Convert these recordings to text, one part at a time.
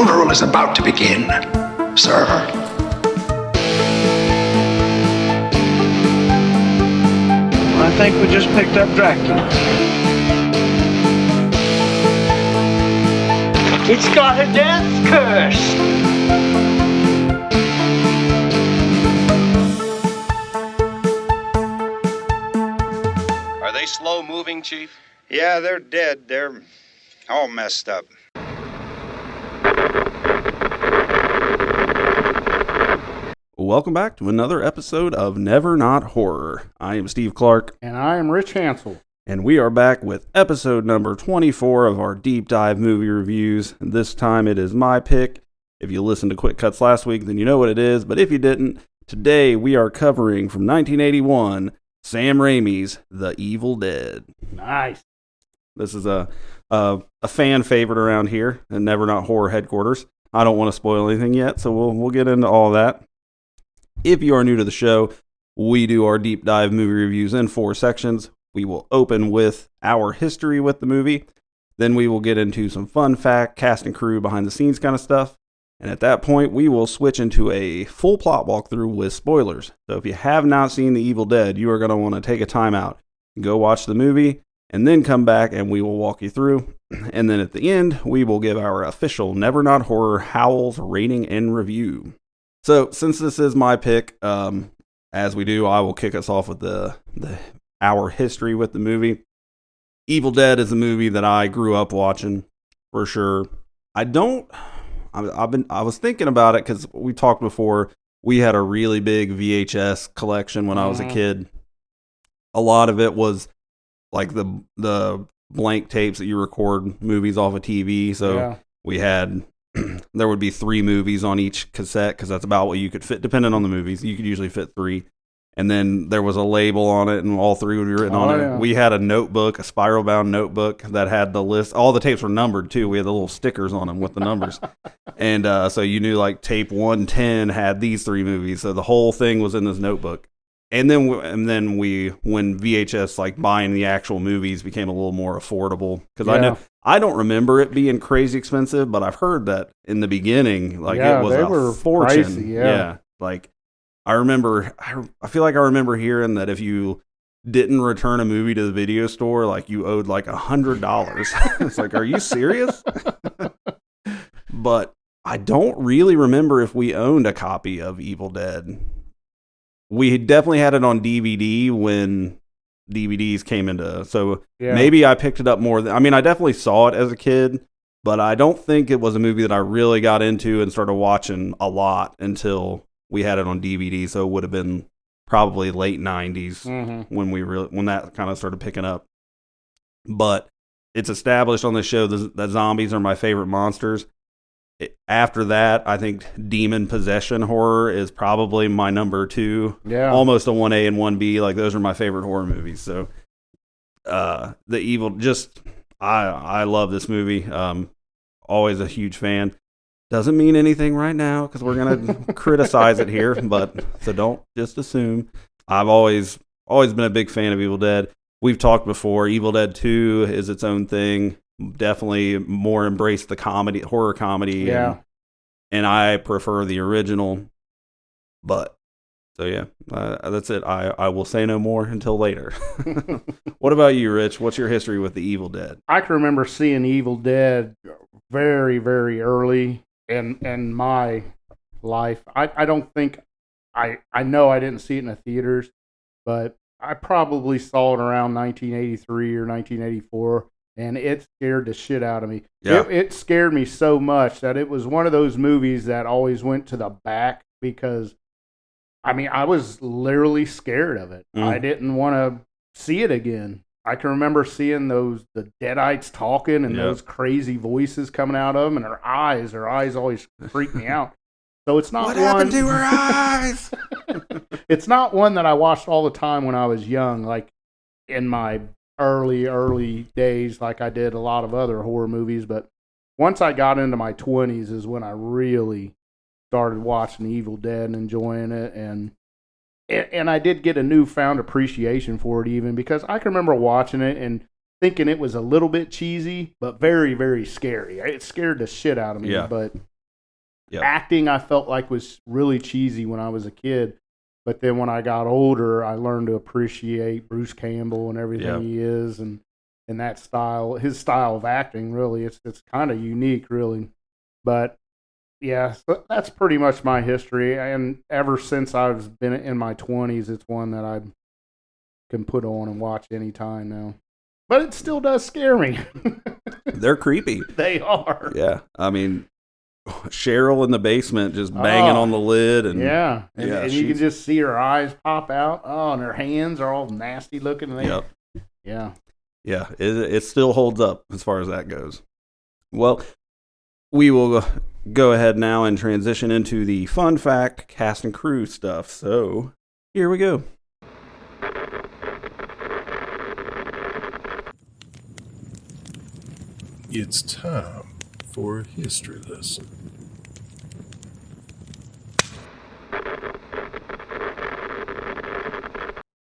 funeral is about to begin, sir. I think we just picked up Dracula. It's got a death curse. Are they slow moving, Chief? Yeah, they're dead. They're all messed up. Welcome back to another episode of Never Not Horror. I am Steve Clark. And I am Rich Hansel. And we are back with episode number 24 of our deep dive movie reviews. And this time it is my pick. If you listened to Quick Cuts last week, then you know what it is. But if you didn't, today we are covering from 1981, Sam Raimi's The Evil Dead. Nice. This is a fan favorite around here at Never Not Horror headquarters. I don't want to spoil anything yet, so we'll get into all that. If you are new to the show, we do our deep dive movie reviews in 4 sections. We will open with our history with the movie. Then we will get into some fun fact, cast and crew, behind the scenes kind of stuff. And at that point, we will switch into a full plot walkthrough with spoilers. So if you have not seen The Evil Dead, you are going to want to take a time out, go watch the movie, and then come back and we will walk you through. And then at the end, we will give our official Never Not Horror Howls rating and review. So since this is my pick, as we do, I will kick us off with our history with the movie. Evil Dead is a movie that I grew up watching for sure. I was thinking about it because we talked before. We had a really big VHS collection when I was a kid. A lot of it was like the blank tapes that you record movies off of TV. So we had, there would be 3 movies on each cassette because that's about what you could fit, depending on the movies. You could usually fit 3. And then there was a label on it, and all 3 would be written on it. Yeah. We had a notebook, a spiral-bound notebook that had the list. All the tapes were numbered, too. We had the little stickers on them with the numbers. And so you knew, like, tape 110 had these 3 movies. So the whole thing was in this notebook. And then when VHS, like, buying the actual movies became a little more affordable. Because I don't remember it being crazy expensive, but I've heard that in the beginning, like, it was a fortune. Pricey, yeah. Like, I feel like I remember hearing that if you didn't return a movie to the video store, like you owed like $100. It's like, are you serious? But I don't really remember if we owned a copy of Evil Dead. We definitely had it on DVD when DVDs came into, so maybe I picked it up more than, I definitely saw it as a kid, but I don't think it was a movie that I really got into and started watching a lot until we had it on DVD, so it would have been probably late 90s when that kind of started picking up. But it's established on the show that zombies are my favorite monsters. After that, I think demon possession horror is probably my number 2. Yeah. Almost a 1A and 1B. Like, those are my favorite horror movies. So, I love this movie. Always a huge fan. Doesn't mean anything right now because we're going to criticize it here, so don't just assume. I've always been a big fan of Evil Dead. We've talked before. Evil Dead 2 is its own thing. Definitely more embrace the horror comedy. Yeah. And I prefer the original. But, so that's it. I will say no more until later. What about you, Rich? What's your history with the Evil Dead? I can remember seeing Evil Dead very, very early in my life. I don't think, I know I didn't see it in the theaters, but I probably saw it around 1983 or 1984. And it scared the shit out of me. Yeah. It scared me so much that it was one of those movies that always went to the back because, I was literally scared of it. I didn't want to see it again. I can remember seeing the Deadites talking and those crazy voices coming out of them, and her eyes always freaked me out. So it's not what happened to her eyes? It's not one that I watched all the time when I was young, like in my early days, like I did a lot of other horror movies. But once I got into my 20s is when I really started watching Evil Dead and enjoying it, and I did get a newfound appreciation for it, even because I can remember watching it and thinking it was a little bit cheesy, but very, very scary. It scared the shit out of me. Yeah. But Yep. Acting, I felt like was really cheesy when I was a kid. But then when I got older, I learned to appreciate Bruce Campbell and everything he is, and that style, his style of acting. Really, it's kind of unique, really. But yeah, so that's pretty much my history. And ever since I've been in my 20s, it's one that I can put on and watch anytime now. But it still does scare me. They're creepy. They are. Yeah, I mean, Cheryl in the basement just banging on the lid, and and you can just see her eyes pop out. Oh, and her hands are all nasty looking. Yep. Yeah. Yeah, it still holds up as far as that goes. Well, we will go ahead now and transition into the fun fact cast and crew stuff. So here we go. It's time for a history lesson.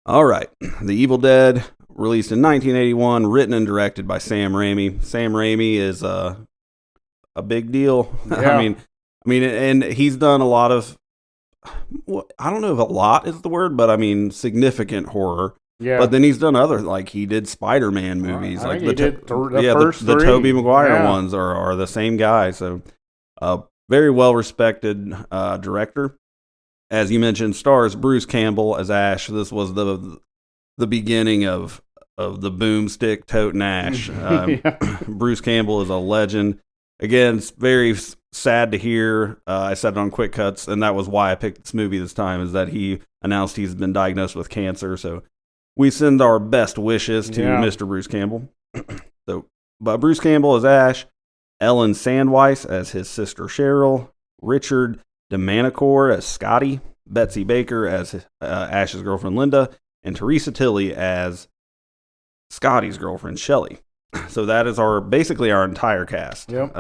All right. The Evil Dead, released in 1981, written and directed by Sam Raimi. Sam Raimi is a big deal. Yeah. I mean, and he's done a lot of, well, I don't know if a lot is the word, but I mean, significant horror. Yeah. But then he's done other, like he did Spider-Man movies, I like think he did the first the three. Tobey Maguire Yeah. ones are the same guy. So, very well respected director. As you mentioned, stars Bruce Campbell as Ash. This was the beginning of the boomstick toting Ash. Bruce Campbell is a legend. Again, it's very sad to hear. I said it on Quick Cuts, and that was why I picked this movie this time, is that he announced he's been diagnosed with cancer. So we send our best wishes to Mr. Bruce Campbell. But Bruce Campbell as Ash, Ellen Sandweiss as his sister Cheryl, Richard DeManicore as Scotty, Betsy Baker as Ash's girlfriend Linda, and Teresa Tilley as Scotty's girlfriend Shelley. So that is basically our entire cast. Yep.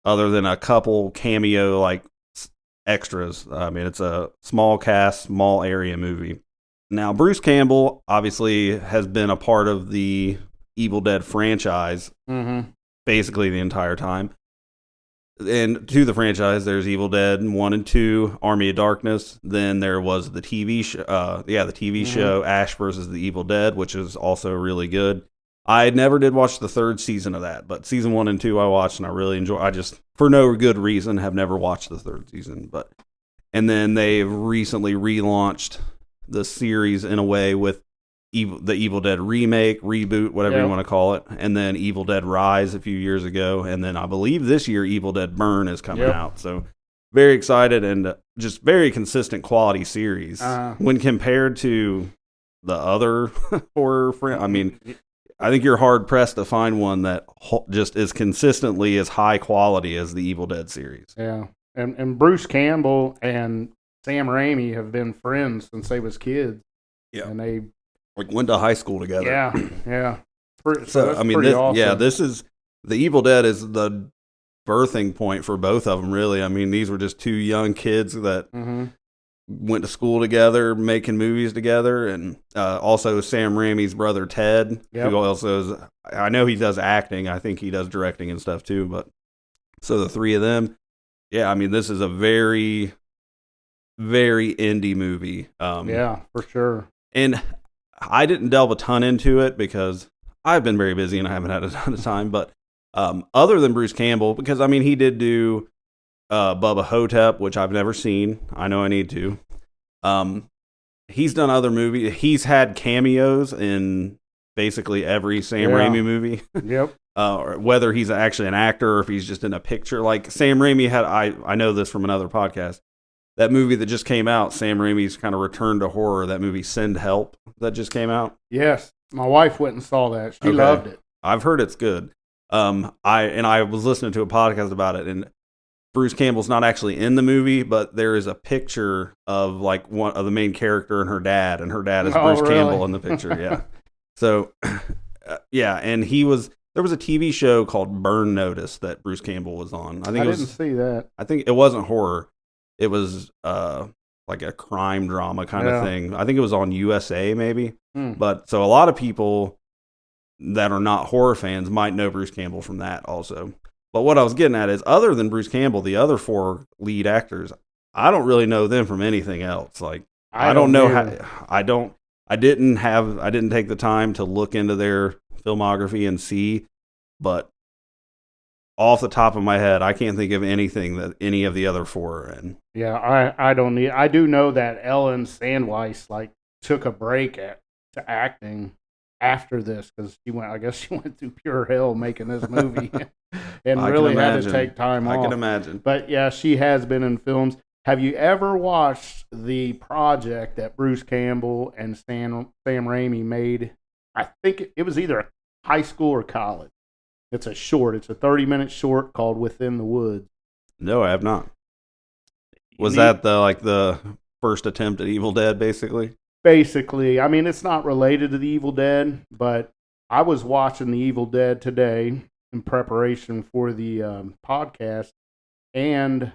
Other than a couple cameo like extras. I mean, it's a small cast, small area movie. Now, Bruce Campbell obviously has been a part of the Evil Dead franchise basically the entire time. And to the franchise, there's Evil Dead 1 and 2, Army of Darkness. Then there was the TV show, the TV show Ash versus the Evil Dead, which is also really good. I never did watch the third season of that, but season 1 and 2 I watched and I really enjoyed. I just, for no good reason, have never watched the third season. And then they've recently relaunched the series in a way with the Evil Dead remake, reboot, whatever you want to call it, and then Evil Dead Rise a few years ago, and then I believe this year Evil Dead Burn is coming out. So very excited, and just very consistent quality series when compared to the other horror. I mean, I think you're hard pressed to find one that just is consistently as high quality as the Evil Dead series. Yeah, and Bruce Campbell and Sam Raimi have been friends since they was kids. Yeah, and they went to high school together. Yeah. So I mean, awesome. This is the Evil Dead is the birthing point for both of them. Really, I mean, these were just two young kids that went to school together, making movies together, and also Sam Raimi's brother Ted, who also is. I know he does acting. I think he does directing and stuff too. But so the three of them, I mean, this is a very, very indie movie. Yeah, for sure. And I didn't delve a ton into it because I've been very busy and I haven't had a ton of time. But other than Bruce Campbell, because I mean, he did do Bubba Hotep, which I've never seen. I know I need to. He's done other movies. He's had cameos in basically every Sam Raimi movie. Yep. Whether he's actually an actor or if he's just in a picture. Like Sam Raimi had, I know this from another podcast. That movie that just came out, Sam Raimi's kind of return to horror, that movie Send Help that just came out. Yes. My wife went and saw that. She loved it. I've heard it's good. I was listening to a podcast about it, and Bruce Campbell's not actually in the movie, but there is a picture of like one of the main character and her dad is Bruce Campbell in the picture. Yeah. So, and there was a TV show called Burn Notice that Bruce Campbell was on. I didn't see that. I think it wasn't horror. It was like a crime drama kind of thing. I think it was on USA maybe. But so a lot of people that are not horror fans might know Bruce Campbell from that also. But what I was getting at is, other than Bruce Campbell, the other 4 lead actors, I don't really know them from anything else. Like, I don't know how. I didn't take the time to look into their filmography and see, but off the top of my head, I can't think of anything that any of the other 4 are in. Yeah, I don't need. I do know that Ellen Sandweiss like took a break to acting after this because I guess she went through pure hell making this movie, and really had to take time off. I can imagine. But yeah, she has been in films. Have you ever watched the project that Bruce Campbell and Sam Raimi made? I think it was either high school or college. It's a short. It's a 30-minute short called Within the Woods. No, I have not. Was that the first attempt at Evil Dead, basically? Basically. I mean, it's not related to the Evil Dead, but I was watching the Evil Dead today in preparation for the podcast, and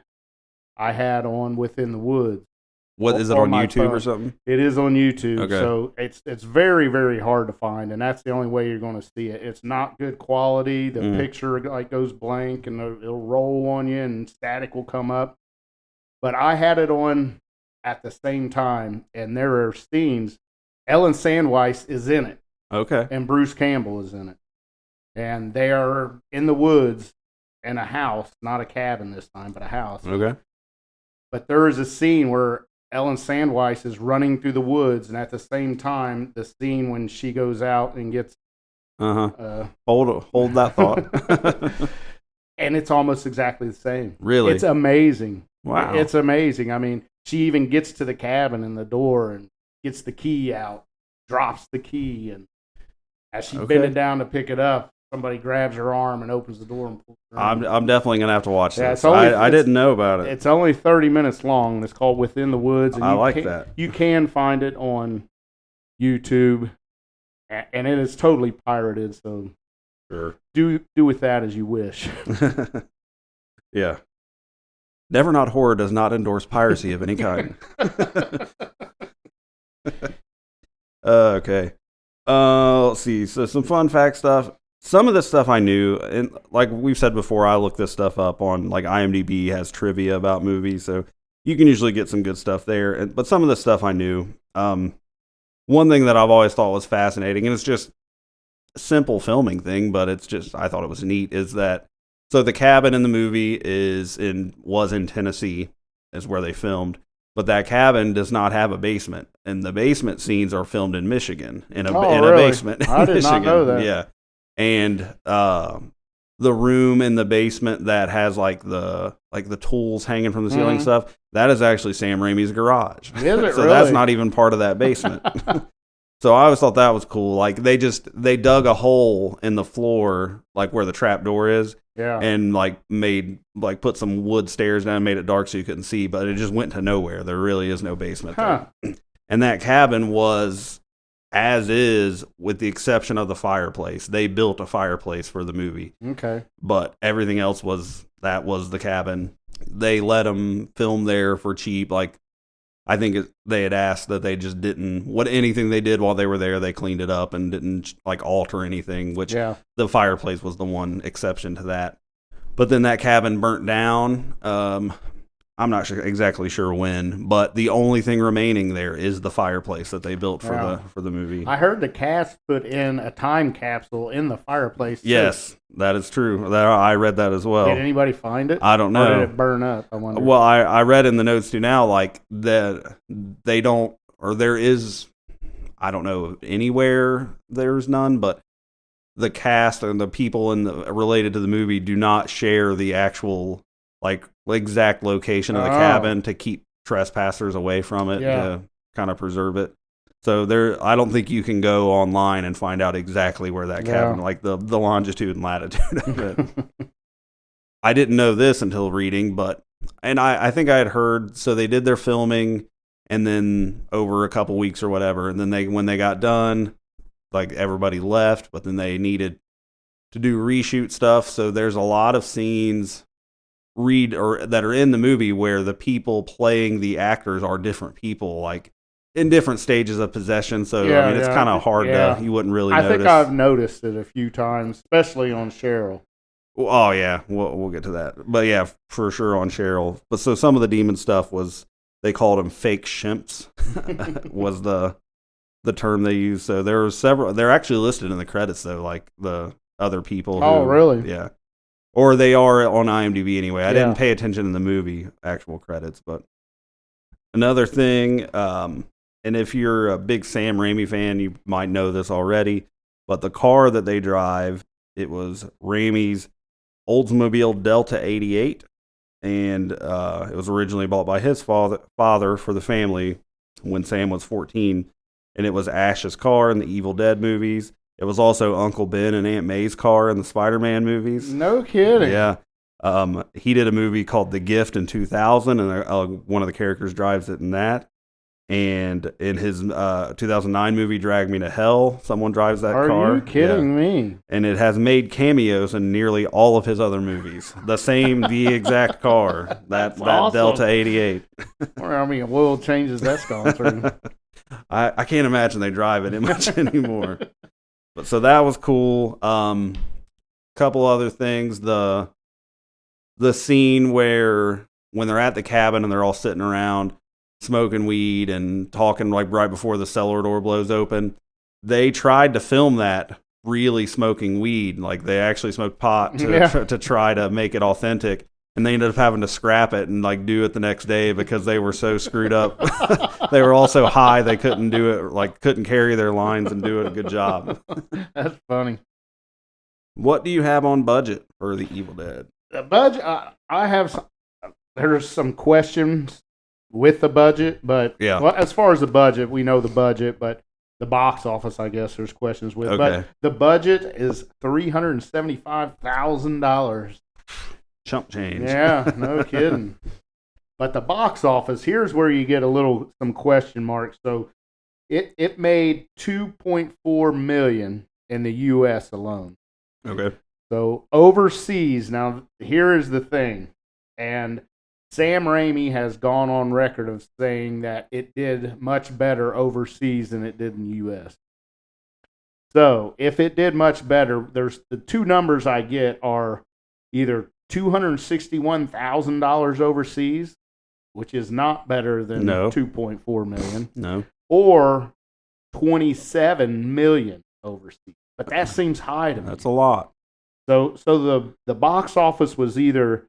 I had on Within the Woods. What is it, on YouTube or something? It is on YouTube. Okay. So it's very, very hard to find, and that's the only way you're going to see it. It's not good quality. The picture like goes blank, and it'll roll on you, and static will come up. But I had it on at the same time, and there are scenes. Ellen Sandweiss is in it. Okay. And Bruce Campbell is in it. And they are in the woods in a house, not a cabin this time, but a house. Okay. But there is a scene where Ellen Sandweiss is running through the woods, and at the same time, the scene when she goes out and gets hold that thought. And it's almost exactly the same. Really? It's amazing. Wow. It's amazing. I mean, she even gets to the cabin and the door and gets the key out, drops the key, and as she's bending down to pick it up, somebody grabs her arm and opens the door and pulls her I'm definitely gonna have to watch this. I didn't know about it. It's only 30 minutes long. And it's called Within the Woods. And I like that. You can find it on YouTube, and it is totally pirated. So sure, do with that as you wish. Yeah. Never Not Horror does not endorse piracy of any kind. Okay. Let's see. So some fun fact stuff. Some of this stuff I knew, and like we've said before, I looked this stuff up on like IMDb has trivia about movies, so you can usually get some good stuff there. But some of the stuff I knew. One thing that I've always thought was fascinating, and it's just a simple filming thing, but it's just I thought it was neat, is that so the cabin in the movie was in Tennessee, is where they filmed. But that cabin does not have a basement, and the basement scenes are filmed in Michigan in a basement. I did not know that. Yeah, and the room in the basement that has like the tools hanging from the ceiling stuff, that is actually Sam Raimi's garage. Is it So really? that's not even part of that basement. So I always thought that was cool. Like they dug a hole in the floor, like where the trap door is. Yeah. And put some wood stairs down and made it dark so you couldn't see, but it just went to nowhere. There really is no basement there. And that cabin was as is, with the exception of the fireplace. They built a fireplace for the movie. Okay. But everything else was the cabin. They let them film there for cheap. Like, I think they had asked that they just didn't, anything they did while they were there, they cleaned it up and didn't like alter anything, which the fireplace was the one exception to that. But then that cabin burnt down. I'm not exactly sure when, but the only thing remaining there is the fireplace that they built for the movie. I heard the cast put in a time capsule in the fireplace. Yes, that is true. I read that as well. Did anybody find it? I don't know. Or did it burn up? I wonder. Well, I read in the notes too now, like that they don't, or there is, I don't know anywhere there's none, but the cast and the people related to the movie do not share the actual like exact location of the cabin to keep trespassers away from it, to kind of preserve it. So I don't think you can go online and find out exactly where that cabin, like the longitude and latitude of it. I didn't know this until reading, and I think I had heard, so they did their filming and then over a couple weeks or whatever, and then when they got done, like everybody left, but then they needed to do reshoot stuff. So there's a lot of scenes that are in the movie where the people playing the actors are different people, like in different stages of possession. So I mean, it's kind of hard to, you wouldn't really notice. I think I've noticed it a few times, especially on Cheryl. Oh yeah, we'll get to that. But yeah, for sure on Cheryl. But so some of the demon stuff was they called them fake shimps was the term they used. So there were several. They're actually listed in the credits though, like the other people. Oh, really? Yeah. Or they are on IMDb anyway. I Yeah. didn't pay attention in the movie actual credits, but another thing. And if you're a big Sam Raimi fan, you might know this already. But the car that they drive, it was Raimi's Oldsmobile Delta 88, and it was originally bought by his father for the family when Sam was 14, and it was Ash's car in the Evil Dead movies. It was also Uncle Ben and Aunt May's car in the Spider-Man movies. No kidding. Yeah. He did a movie called The Gift in 2000, and one of the characters drives it in that. And in his 2009 movie, Drag Me to Hell, someone drives that car. Are you kidding me? And it has made cameos in nearly all of his other movies. The exact car, that awesome. Delta 88. Or how many oil changes that's gone through. I can't imagine they drive it much anymore. But so that was cool. Couple other things. The scene where when they're at the cabin and they're all sitting around smoking weed and talking like right before the cellar door blows open, they tried to film that really smoking weed. Like they actually smoked pot to try to make it authentic. And they ended up having to scrap it and like do it the next day because they were so screwed up. They were all so high they couldn't do it, like couldn't carry their lines and do it a good job. That's funny. What do you have on budget for the Evil Dead? The budget, I have there's some questions with the budget, but yeah. Well, as far as the budget, we know the budget, but the box office, I guess there's questions with. Okay. But the budget is $375,000. Chump change. Yeah, no kidding. But the box office, here's where you get some question marks. So it made $2.4 million in the U.S. alone. Okay. So overseas, now here is the thing, and Sam Raimi has gone on record of saying that it did much better overseas than it did in the U.S. So if it did much better, there's the two numbers I get are either $261,000 overseas, which is not better than $2.4 million. No. Or $27 million overseas. But that seems high to me. That's a lot. So the box office was either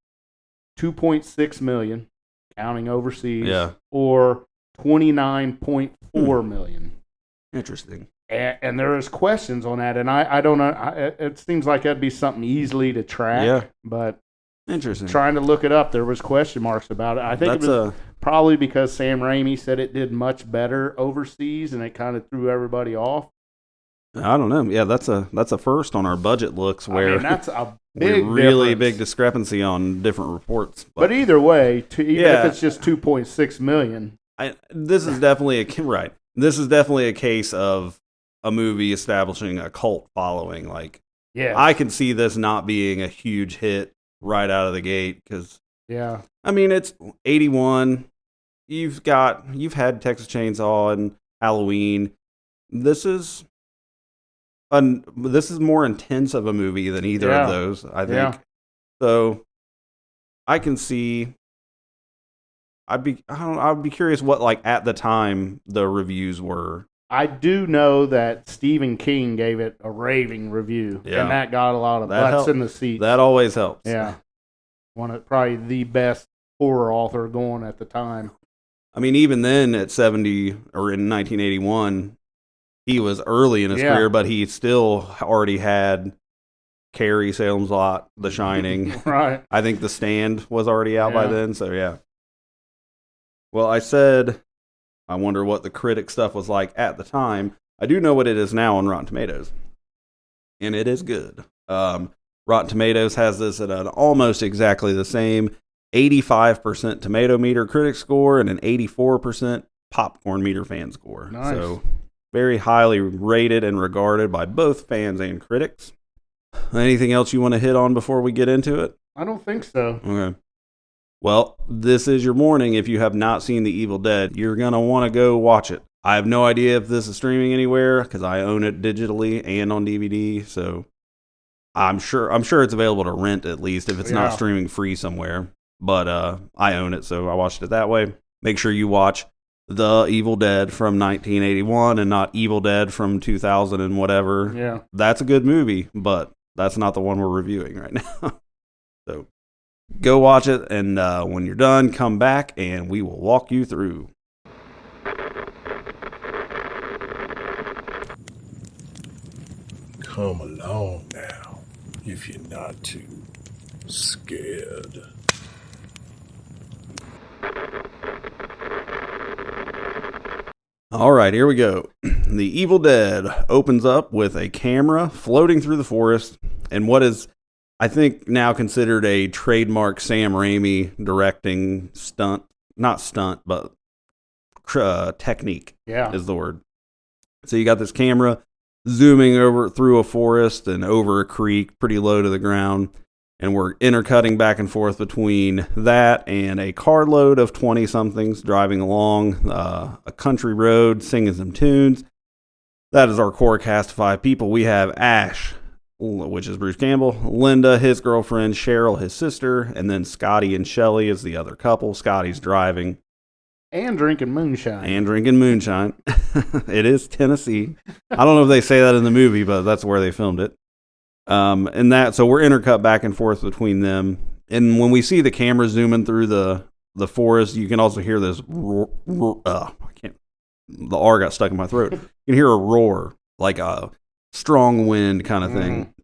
$2.6 million, counting overseas, or $29.4 million. Interesting. And there is questions on that, and I don't know. It seems like that'd be something easily to track. Yeah. But interesting. Trying to look it up, there was question marks about it. I think it was probably because Sam Raimi said it did much better overseas, and it kind of threw everybody off. I don't know. Yeah, that's a first on our budget looks where that's a big really difference. big discrepancy on different reports. But either way, even if it's just $2.6 million, this is definitely right. This is definitely a case of a movie establishing a cult following. Like, I can see this not being a huge hit right out of the gate because, I mean, it's 81. You've had Texas Chainsaw and Halloween. This is more intense of a movie than either of those, I think. So I can see. I'd be curious what like at the time the reviews were. I do know that Stephen King gave it a raving review, and that got a lot of butts in the seats. That always helps. Yeah, probably the best horror author going at the time. I mean, even then at 70 or in 1981. He was early in his career, but he still already had Carrie, Salem's Lot, The Shining. Right. I think The Stand was already out by then, so yeah. Well, I said I wonder what the critic stuff was like at the time. I do know what it is now on Rotten Tomatoes, and it is good. Rotten Tomatoes has this at an almost exactly the same 85% tomato meter critic score and an 84% popcorn meter fan score. Nice. So very highly rated and regarded by both fans and critics. Anything else you want to hit on before we get into it? I don't think so. Okay. Well, this is your morning. If you have not seen The Evil Dead, you're going to want to go watch it. I have no idea if this is streaming anywhere because I own it digitally and on DVD. So I'm sure it's available to rent, at least if it's not streaming free somewhere. But I own it, so I watched it that way. Make sure you watch The Evil Dead from 1981 and not Evil Dead from 2000 and whatever. Yeah. That's a good movie, but that's not the one we're reviewing right now. So go watch it, and when you're done, come back and we will walk you through. Come along now, if you're not too scared. All right, here we go. The Evil Dead opens up with a camera floating through the forest, and what is, I think, now considered a trademark Sam Raimi directing stunt. Not stunt, but technique is the word. So you got this camera zooming over through a forest and over a creek, pretty low to the ground. And we're intercutting back and forth between that and a carload of 20-somethings driving along a country road, singing some tunes. That is our core cast of 5 people. We have Ash, which is Bruce Campbell, Linda, his girlfriend, Cheryl, his sister, and then Scotty and Shelley is the other couple. Scotty's driving. And drinking moonshine. It is Tennessee. I don't know if they say that in the movie, but that's where they filmed it. So we're intercut back and forth between them. And when we see the camera zooming through the forest, you can also hear this the R got stuck in my throat. You can hear a roar, like a strong wind kind of thing.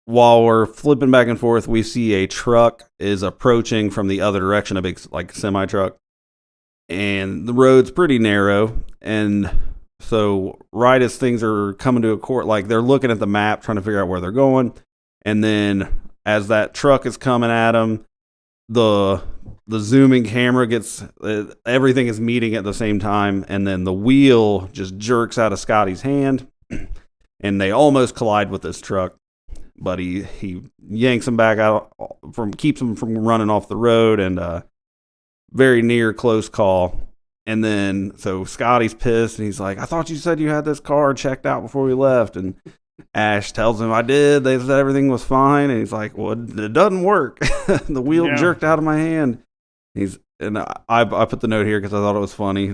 While we're flipping back and forth, we see a truck is approaching from the other direction, a big like semi truck. And the road's pretty narrow, and so right as things are coming to a court, like they're looking at the map, trying to figure out where they're going, and then as that truck is coming at them, the zooming camera gets everything is meeting at the same time, and then the wheel just jerks out of Scotty's hand, and they almost collide with this truck, but he yanks him back out keeps him from running off the road, and very near close call. And then, so Scotty's pissed, and he's like, I thought you said you had this car checked out before we left. And Ash tells him, I did. They said everything was fine. And he's like, well, it doesn't work. The wheel jerked out of my hand. I put the note here because I thought it was funny.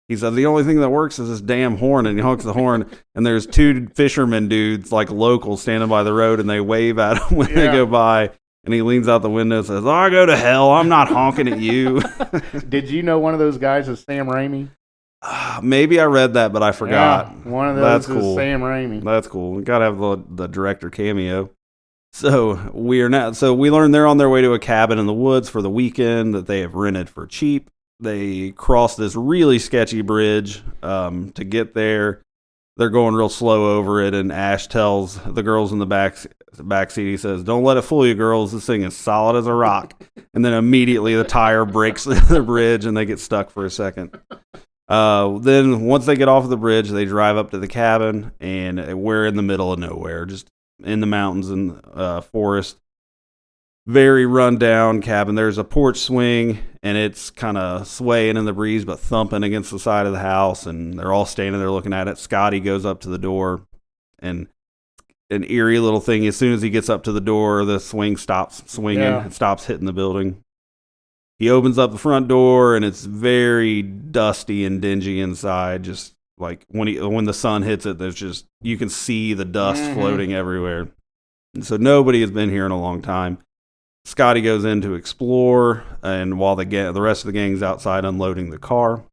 He said, the only thing that works is this damn horn. And he honks the horn, and there's 2 fishermen dudes, like locals, standing by the road, and they wave at him when they go by. And he leans out the window and says, oh, I go to hell. I'm not honking at you. Did you know one of those guys is Sam Raimi? Maybe I read that, but I forgot. Yeah, one of those is Sam Raimi. That's cool. We got to have the director cameo. So we learn they're on their way to a cabin in the woods for the weekend that they have rented for cheap. They cross this really sketchy bridge to get there. They're going real slow over it, and Ash tells the girls in the back seat, he says, don't let it fool you, girls. This thing is solid as a rock. And then immediately the tire breaks the bridge, and they get stuck for a second. Then once they get off the bridge, they drive up to the cabin, and we're in the middle of nowhere, just in the mountains and forest. Very run-down cabin. There's a porch swing, and it's kind of swaying in the breeze, but thumping against the side of the house, and they're all standing there looking at it. Scotty goes up to the door, and an eerie little thing. As soon as he gets up to the door, the swing stops swinging. It stops hitting the building. He opens up the front door, and it's very dusty and dingy inside. Just like when the sun hits it, there's just, you can see the dust floating everywhere. And so nobody has been here in a long time. Scotty goes in to explore, and while the rest of the gang's outside unloading the car.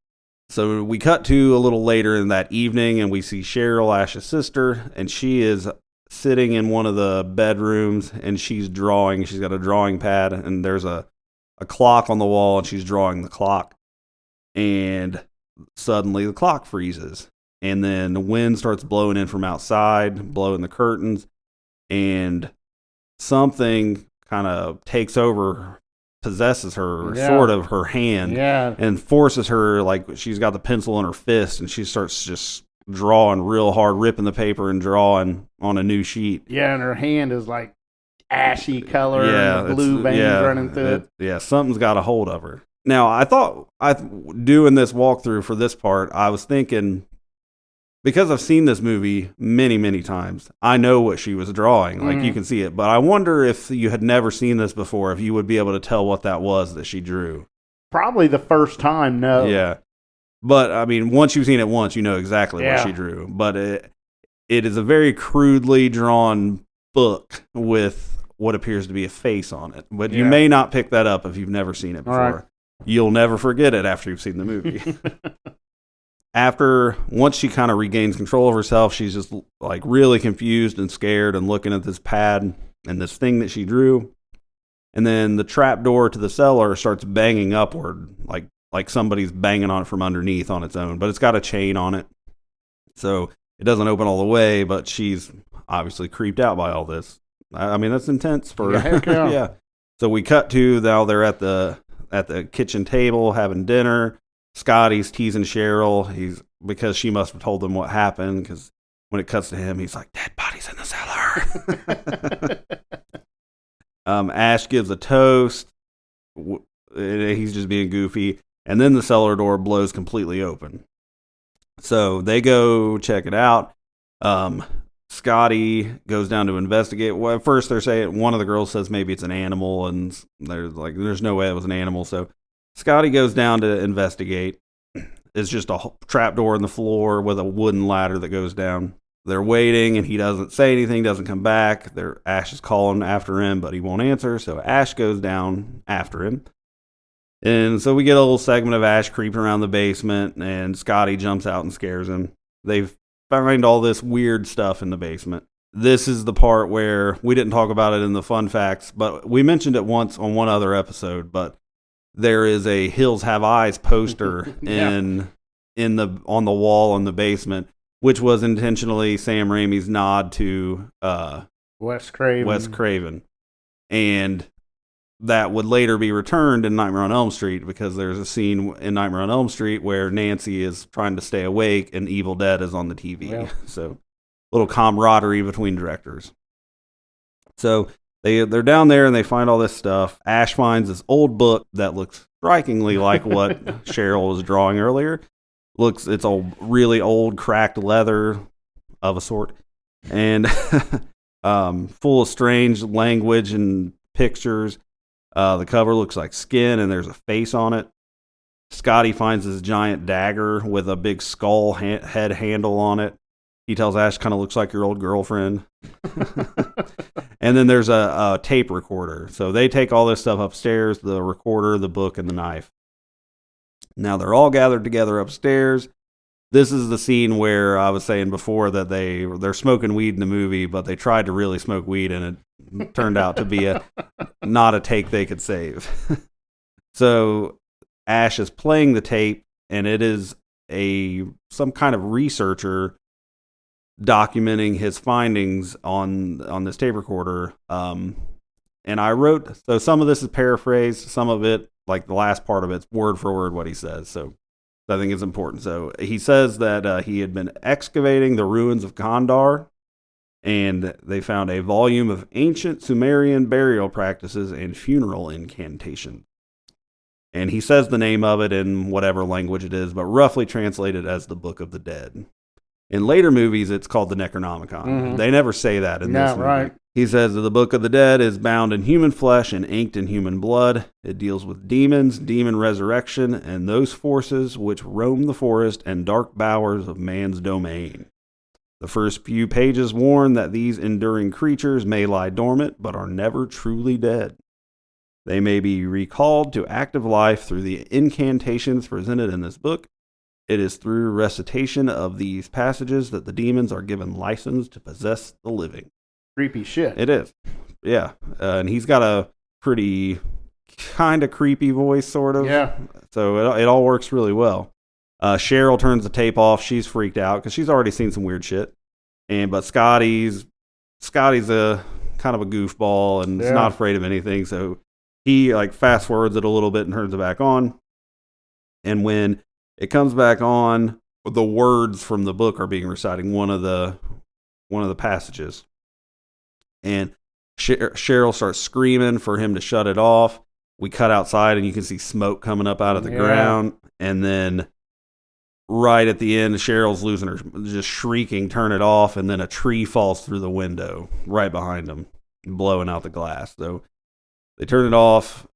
So we cut to a little later in that evening, and we see Cheryl, Ash's sister, and she is sitting in one of the bedrooms, and she's drawing. She's got a drawing pad, and there's a clock on the wall, and she's drawing the clock. And suddenly the clock freezes, and then the wind starts blowing in from outside, blowing the curtains, and something kind of takes over, possesses her, sort of her hand, and forces her, like she's got the pencil in her fist, and she starts just drawing real hard, ripping the paper and drawing on a new sheet. Yeah, and her hand is like ashy color, and blue veins running through it. Yeah, something's got a hold of her. Now, I thought, doing this walkthrough for this part, I was thinking, because I've seen this movie many, many times, I know what she was drawing. Like, you can see it. But I wonder if you had never seen this before, if you would be able to tell what that was that she drew. Probably the first time, no. Yeah. But, I mean, once you've seen it once, you know exactly what Yeah. she drew. But it is a very crudely drawn book with what appears to be a face on it. But you may not pick that up if you've never seen it before. Right. You'll never forget it after you've seen the movie. Once she kind of regains control of herself, she's just like really confused and scared and looking at this pad and this thing that she drew. And then the trap door to the cellar starts banging upward, like somebody's banging on it from underneath on its own, but it's got a chain on it. So it doesn't open all the way, but she's obviously creeped out by all this. I mean, that's intense for Yeah. So we cut to now they're at the kitchen table having dinner. Scotty's teasing Cheryl. Because she must have told them what happened, because when it cuts to him, he's like, dead bodies in the cellar. Ash gives a toast. He's just being goofy. And then the cellar door blows completely open. So they go check it out. Scotty goes down to investigate. Well, at first they're saying, one of the girls says maybe it's an animal, and there's no way it was an animal. So Scotty goes down to investigate. It's just a trapdoor in the floor with a wooden ladder that goes down. They're waiting, and he doesn't say anything, doesn't come back. Ash is calling after him, but he won't answer. So Ash goes down after him. And so we get a little segment of Ash creeping around the basement, and Scotty jumps out and scares him. They find all this weird stuff in the basement. This is the part where we didn't talk about it in the fun facts, but we mentioned it once on one other episode, but there is a Hills Have Eyes poster on the wall in the basement, which was intentionally Sam Raimi's nod to Wes Craven. And that would later be returned in Nightmare on Elm Street, because there's a scene in Nightmare on Elm Street where Nancy is trying to stay awake and Evil Dead is on the TV. Yeah. So little camaraderie between directors. So they're down there and they find all this stuff. Ash finds this old book that looks strikingly like what Cheryl was drawing earlier. It's a really old cracked leather of a sort, and full of strange language and pictures. The cover looks like skin and there's a face on it. Scotty finds this giant dagger with a big skull head handle on it. He tells Ash, kind of looks like your old girlfriend. And then there's a tape recorder. So they take all this stuff upstairs, the recorder, the book, and the knife. Now they're all gathered together upstairs. This is the scene where I was saying before that they're smoking weed in the movie, but they tried to really smoke weed, and it turned out to be not a take they could save. So Ash is playing the tape, and it is some kind of researcher documenting his findings on this tape recorder. And I wrote, so some of this is paraphrased, some of it, like the last part of it's word for word what he says. So I think it's important. So he says that he had been excavating the ruins of Kandar, and they found a volume of ancient Sumerian burial practices and funeral incantations. And he says the name of it in whatever language it is, but roughly translated as the Book of the Dead. In later movies, it's called the Necronomicon. Mm-hmm. They never say that in this movie. Right. He says that the Book of the Dead is bound in human flesh and inked in human blood. It deals with demons, demon resurrection, and those forces which roam the forest and dark bowers of man's domain. The first few pages warn that these enduring creatures may lie dormant, but are never truly dead. They may be recalled to active life through the incantations presented in this book. It is through recitation of these passages that the demons are given license to possess the living. Creepy shit. It is. Yeah. And he's got a pretty kind of creepy voice, sort of. Yeah. So it all works really well. Cheryl turns the tape off. She's freaked out because she's already seen some weird shit. But Scotty's a kind of a goofball and is not afraid of anything. So he like fast forwards it a little bit and turns it back on. And when it comes back on, the words from the book are being recited, one of the passages. And Cheryl starts screaming for him to shut it off. We cut outside and you can see smoke coming up out of the ground. And then right at the end, Cheryl's losing her, just shrieking, turn it off, and then a tree falls through the window right behind them, blowing out the glass. So they turn it off.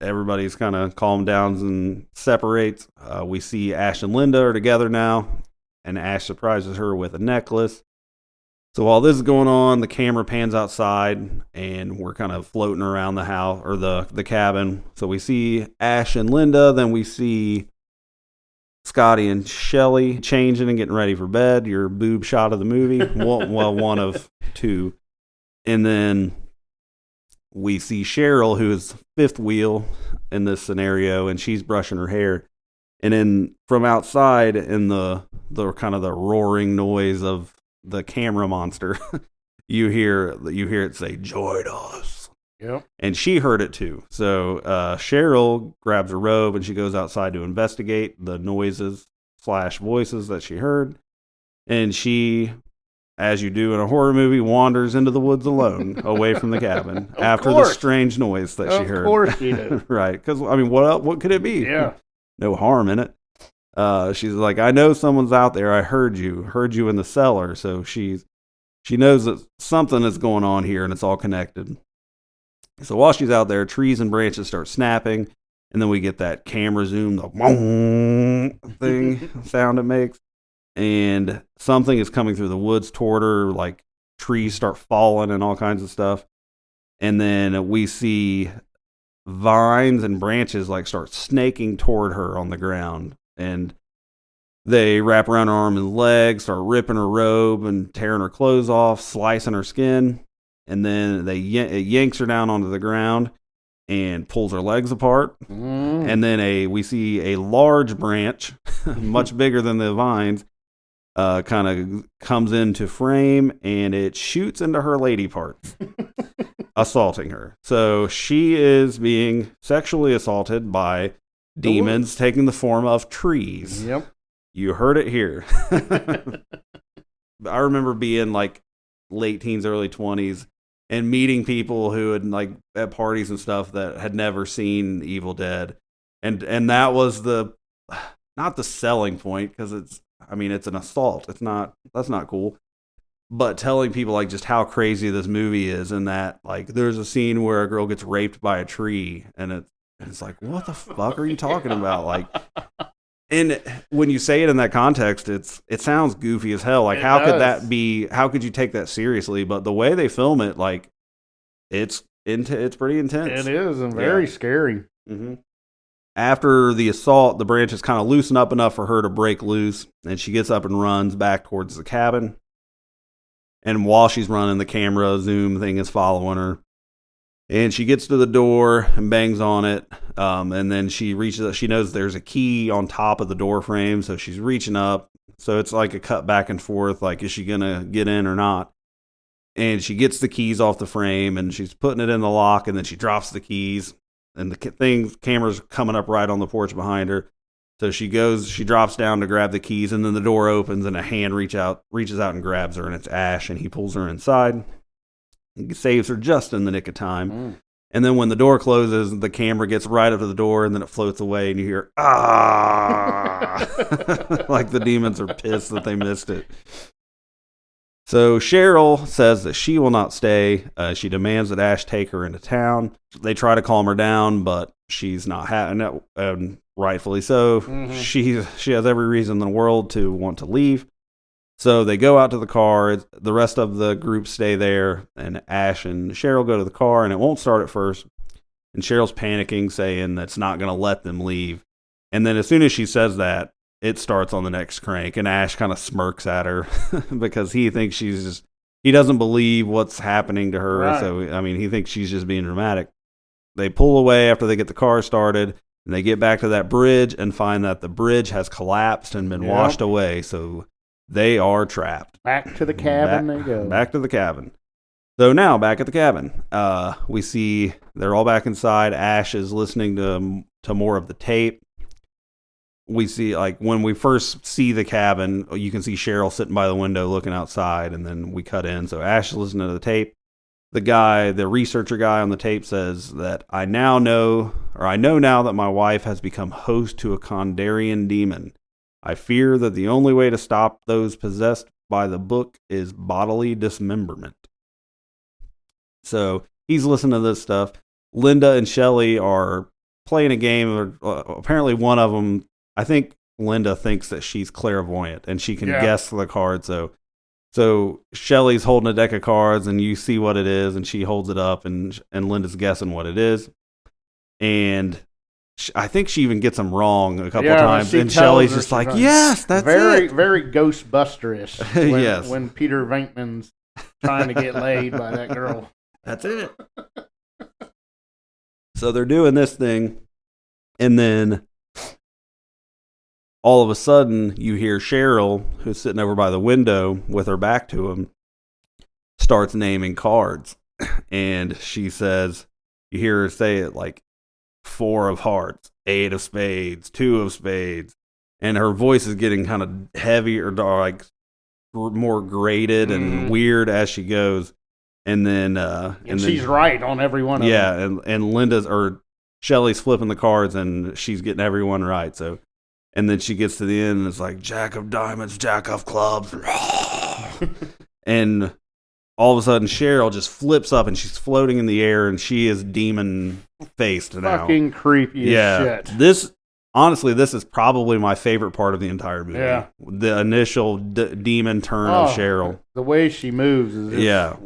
Everybody's kind of calmed down and separates. We see Ash and Linda are together now, and Ash surprises her with a necklace. So while this is going on, the camera pans outside, and we're kind of floating around the house or the cabin. So we see Ash and Linda, then we see Scotty and Shelly changing and getting ready for bed. Your boob shot of the movie. Well, one of two. And then we see Cheryl, who is fifth wheel in this scenario, and she's brushing her hair. And then from outside, in the kind of the roaring noise of the camera monster, you hear it say, "Join us." Yep. And she heard it too. So Cheryl grabs her robe and she goes outside to investigate the noises / voices that she heard. And she, as you do in a horror movie, wanders into the woods alone, away from the cabin, after the strange noise that she heard. Of course she did. Right. Because, I mean, what could it be? Yeah. No harm in it. She's like, I know someone's out there. I heard you in the cellar. So she knows that something is going on here, and it's all connected. So while she's out there, trees and branches start snapping, and then we get that camera zoom, the thing sound it makes, and something is coming through the woods toward her, like trees start falling and all kinds of stuff. And then we see vines and branches like start snaking toward her on the ground, and they wrap around her arm and legs, start ripping her robe and tearing her clothes off, slicing her skin. And then it yanks her down onto the ground and pulls her legs apart. And then we see a large branch, much bigger than the vines, kind of comes into frame, and it shoots into her lady parts, assaulting her. So she is being sexually assaulted by demons taking the form of trees. Yep. You heard it here. I remember being like late teens, early 20s, and meeting people who had, like, at parties and stuff, that had never seen Evil Dead. And that was not the selling point, because it's an assault. That's not cool. But telling people, like, just how crazy this movie is, and that, like, there's a scene where a girl gets raped by a tree, and it's like, what the fuck are you talking about? Like, and when you say it in that context, it sounds goofy as hell. Like, how could that be? How could you take that seriously? But the way they film it, like, it's pretty intense. It is, and very scary. Mm-hmm. After the assault, the branches kind of loosen up enough for her to break loose, and she gets up and runs back towards the cabin. And while she's running, the camera zoom thing is following her. And she gets to the door and bangs on it. And then she reaches, she knows there's a key on top of the door frame. So she's reaching up. So it's like a cut back and forth. Like, is she going to get in or not? And she gets the keys off the frame, and she's putting it in the lock. And then she drops the keys, and the camera's coming up right on the porch behind her. So she drops down to grab the keys, and then the door opens, and a hand reaches out and grabs her, and it's Ash, and he pulls her inside. He saves her just in the nick of time. And then when the door closes, the camera gets right up to the door, and then it floats away, and you hear, ah! Like the demons are pissed that they missed it. So Cheryl says that she will not stay. She demands that Ash take her into town. They try to calm her down, but she's not having it, and rightfully so. Mm-hmm. She has every reason in the world to want to leave. So they go out to the car. The rest of the group stay there, and Ash and Cheryl go to the car, and it won't start at first. And Cheryl's panicking, saying that's not going to let them leave. And then as soon as she says that, it starts on the next crank, and Ash kind of smirks at her because he thinks he doesn't believe what's happening to her. Right. So, he thinks she's just being dramatic. They pull away after they get the car started, and they get back to that bridge and find that the bridge has collapsed and been washed away. So they are trapped. Back to the cabin they go. Back to the cabin. So now, back at the cabin, we see they're all back inside. Ash is listening to more of the tape. We see, like, when we first see the cabin, you can see Cheryl sitting by the window looking outside, and then we cut in. So Ash is listening to the tape. The researcher guy on the tape says that I know now that my wife has become host to a Kandarian demon. I fear that the only way to stop those possessed by the book is bodily dismemberment. So he's listening to this stuff. Linda and Shelley are playing a game. Apparently one of them, I think Linda thinks that she's clairvoyant and she can guess the cards. So Shelley's holding a deck of cards and you see what it is and she holds it up and Linda's guessing what it is. And I think she even gets them wrong a couple times. And Shelley's just like, yes, that's it. Very Ghostbuster-ish when, yes. when Peter Venkman's trying to get laid by that girl. That's it. So they're doing this thing. And then all of a sudden you hear Cheryl, who's sitting over by the window with her back to him, starts naming cards. And she says, you hear her say it like 4 of hearts, 8 of spades, 2 of spades. And her voice is getting kind of heavier, like more grated and weird as she goes. And then, and she's right on every one of them. Yeah. And Shelley's flipping the cards and she's getting everyone right. So, and then she gets to the end and it's like, Jack of diamonds, Jack of clubs. And all of a sudden Cheryl just flips up and she's floating in the air and she is demon faced now. Fucking creepy as shit. Honestly, this is probably my favorite part of the entire movie. Yeah. The initial demon turn of Cheryl. The way she moves is just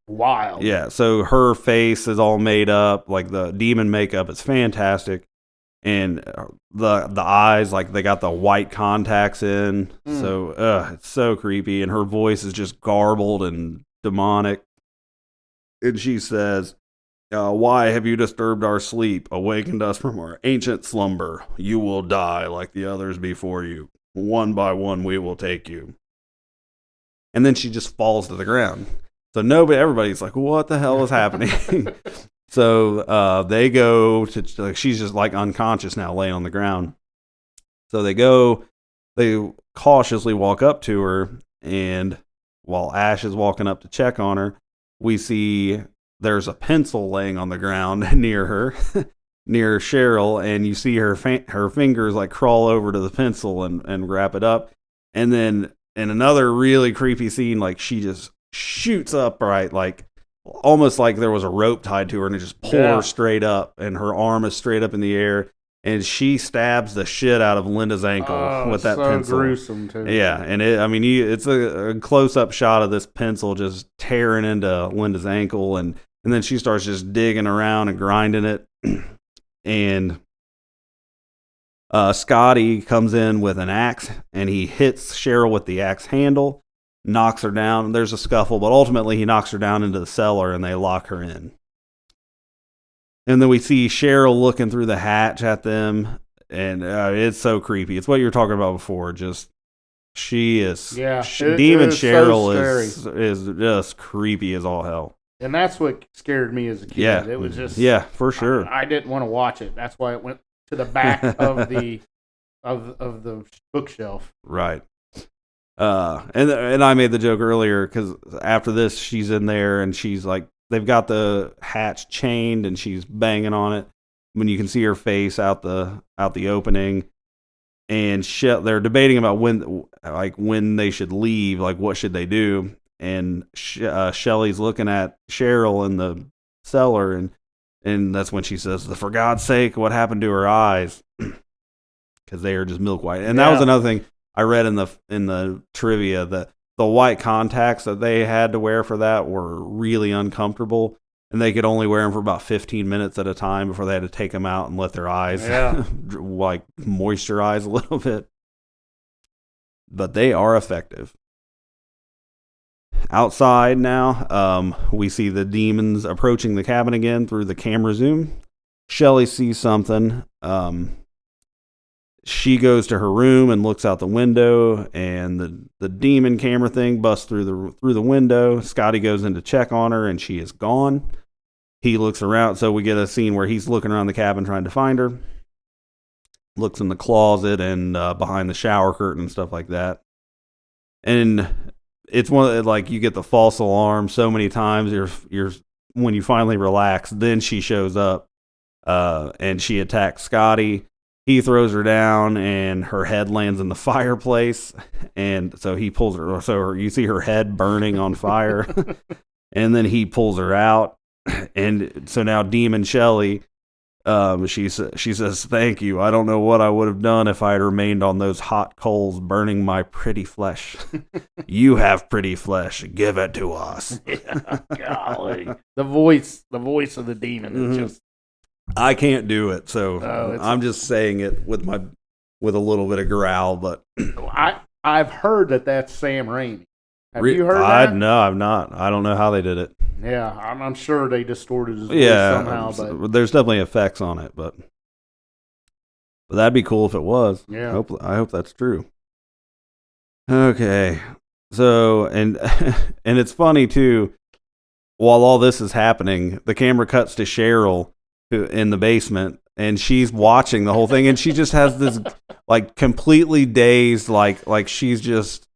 wild. Yeah, so her face is all made up, like the demon makeup is fantastic. And the eyes, like they got the white contacts in. So it's so creepy. And her voice is just garbled and demonic. And she says, why have you disturbed our sleep, awakened us from our ancient slumber? You will die like the others before you. One by one we will take you. And then she just falls to the ground. So everybody's like, what the hell is happening? So they go to, like, she's just like unconscious now, laying on the ground. So they cautiously walk up to her, and while Ash is walking up to check on her, we see there's a pencil laying on the ground near her, near Cheryl, and you see her fingers like crawl over to the pencil and wrap it up. And then in another really creepy scene, like she just shoots upright, like almost like there was a rope tied to her, and it just pulls her straight up, and her arm is straight up in the air, and she stabs the shit out of Linda's ankle with that pencil. Gruesome too. Yeah, and it's a close-up shot of this pencil just tearing into Linda's ankle, and then she starts just digging around and grinding it, and Scotty comes in with an axe, and he hits Cheryl with the axe handle, knocks her down. There's a scuffle, but ultimately he knocks her down into the cellar, and they lock her in. And then we see Cheryl looking through the hatch at them, and it's so creepy. It's what you were talking about before. Just she is, Demon Cheryl is just creepy as all hell. And that's what scared me as a kid. Yeah, it was just for sure. I didn't want to watch it. That's why it went to the back of the of the bookshelf. Right. And I made the joke earlier because after this, she's in there and she's like, they've got the hatch chained and she's banging on it. When you can see her face out the opening, and they're debating about when they should leave, like what should they do. And Shelley's looking at Cheryl in the cellar, and that's when she says, "For God's sake, what happened to her eyes?" Because they are just milk white. And that was another thing I read in the trivia, that the white contacts that they had to wear for that were really uncomfortable, and they could only wear them for about 15 minutes at a time before they had to take them out and let their eyes like moisturize a little bit. But they are effective. Outside now, we see the demons approaching the cabin again through the camera zoom. Shelley sees something. She goes to her room and looks out the window, and the demon camera thing busts through the window. Scotty goes in to check on her, and she is gone. He looks around, so we get a scene where he's looking around the cabin trying to find her. Looks in the closet and behind the shower curtain and stuff like that. And it's like you get the false alarm so many times. You're when you finally relax, then she shows up, and she attacks Scotty. he throws her down, and her head lands in the fireplace. And so he pulls her. So you see her head burning on fire. And then he pulls her out. And so now Demon Shelley, she says, "Thank you. I don't know what I would have done if I had remained on those hot coals burning my pretty flesh. You have pretty flesh. Give it to us." Yeah, golly. The voice of the demon is just... I can't do it, so I'm just saying it with a little bit of growl. But I've heard that's Sam Raimi. Have you heard that? No, I've not. I don't know how they did it. Yeah, I'm sure they distorted his voice somehow. But there's definitely effects on it, but that'd be cool if it was. Yeah, I hope that's true. Okay, so and it's funny too. While all this is happening, the camera cuts to Cheryl in the basement, and she's watching the whole thing, and she just has this like completely dazed, like she's just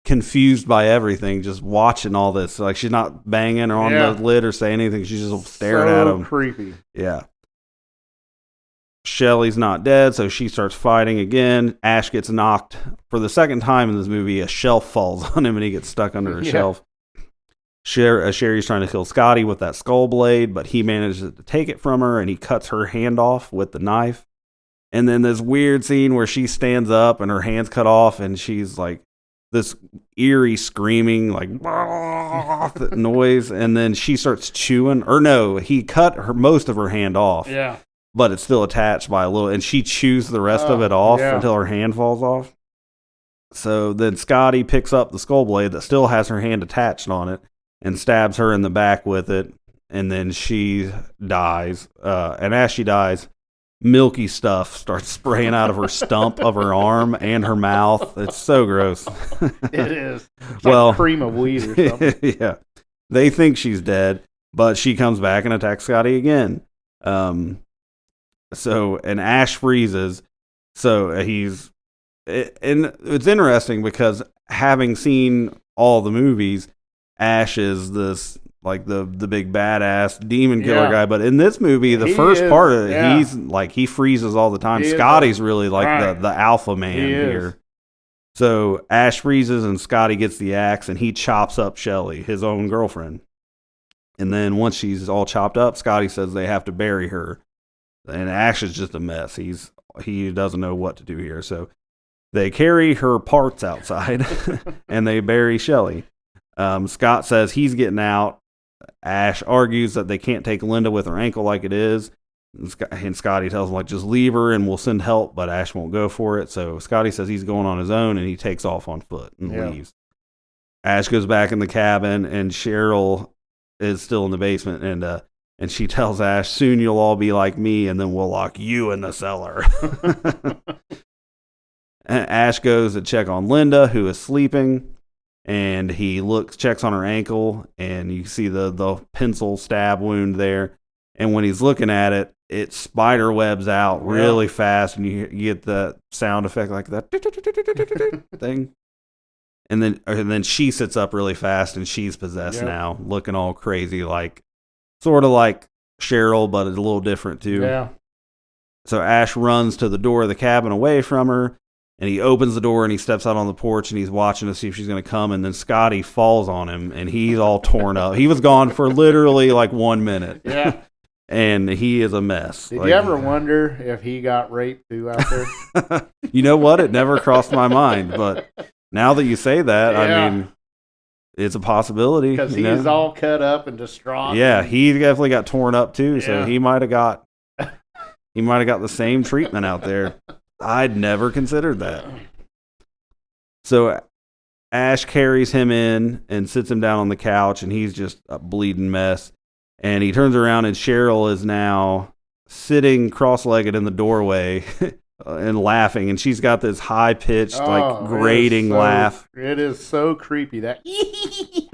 confused by everything, just watching all this. Like she's not banging or on the lid or saying anything. She's just staring at him. Creepy. Yeah. Shelley's not dead, so she starts fighting again. Ash gets knocked for the second time in this movie. A shelf falls on him, and he gets stuck under a shelf. Sherry's trying to kill Scotty with that skull blade, but he manages to take it from her, and he cuts her hand off with the knife. And then this weird scene where she stands up and her hand's cut off, and she's like this eerie screaming, like noise, and then she starts chewing. Or no, he cut most of her hand off. Yeah. But it's still attached by a little, and she chews the rest of it off until her hand falls off. So then Scotty picks up the skull blade that still has her hand attached on it and stabs her in the back with it, and then she dies. And as she dies, milky stuff starts spraying out of her stump of her arm and her mouth. It's so gross. It is. It's like cream of wheat or something. Yeah. They think she's dead, but she comes back and attacks Scotty again. And Ash freezes. So and it's interesting because having seen all the movies, Ash is this like the big badass demon killer guy, but in this movie, the first part of it, he's like he freezes all the time. Scotty's really like the alpha man here. So Ash freezes and Scotty gets the axe and he chops up Shelley, his own girlfriend. And then once she's all chopped up, Scotty says they have to bury her. And Ash is just a mess. He doesn't know what to do here. So they carry her parts outside and they bury Shelley. Scott says he's getting out. Ash argues that they can't take Linda with her ankle like it is. And Scotty tells him, like, just leave her and we'll send help, but Ash won't go for it. So Scotty says he's going on his own and he takes off on foot and leaves. Ash goes back in the cabin and Cheryl is still in the basement and she tells Ash, soon you'll all be like me and then we'll lock you in the cellar. And Ash goes to check on Linda, who is sleeping. And he checks on her ankle, and you see the pencil stab wound there. And when he's looking at it, it spider webs out really fast, and you get the sound effect like that thing. And then she sits up really fast, and she's possessed now, looking all crazy, like sort of like Cheryl, but it's a little different too. Yeah. So Ash runs to the door of the cabin away from her. And he opens the door and he steps out on the porch and he's watching to see if she's going to come. And then Scotty falls on him and he's all torn up. He was gone for literally like 1 minute. Yeah. And he is a mess. Did you ever wonder if he got raped too out there? You know what? It never crossed my mind. But now that you say that, I mean, it's a possibility. Because he's all cut up and distraught. Yeah, he definitely got torn up too. So he might have got the same treatment out there. I'd never considered that. So Ash carries him in and sits him down on the couch, and he's just a bleeding mess. And he turns around, and Cheryl is now sitting cross-legged in the doorway and laughing. And she's got this high-pitched, like grating laugh. It is so creepy that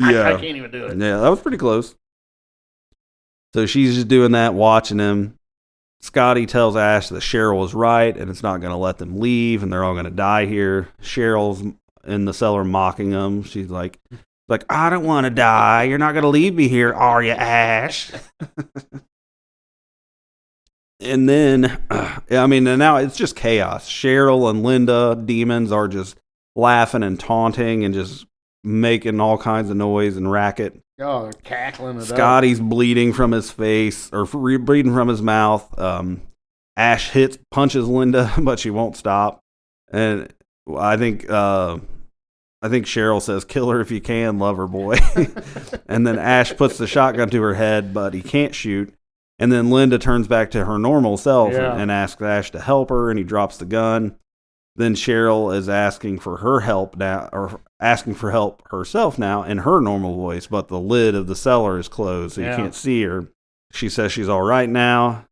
I can't even do it. Yeah, that was pretty close. So she's just doing that, watching him. Scotty tells Ash that Cheryl is right and it's not going to let them leave and they're all going to die here. Cheryl's in the cellar mocking them. She's like, I don't want to die. You're not going to leave me here, are you, Ash? And then, I mean, and now it's just chaos. Cheryl and Linda, demons, are just laughing and taunting and just making all kinds of noise and racket. Oh, they're cackling it up. Scotty's bleeding from his face, or bleeding from his mouth. Ash punches Linda, but she won't stop. And I think Cheryl says, "Kill her if you can, lover boy." And then Ash puts the shotgun to her head, but he can't shoot. And then Linda turns back to her normal self and asks Ash to help her, and he drops the gun. Then Cheryl is asking for her help now, or asking for help herself now in her normal voice, but the lid of the cellar is closed, so you can't see her. She says she's all right now.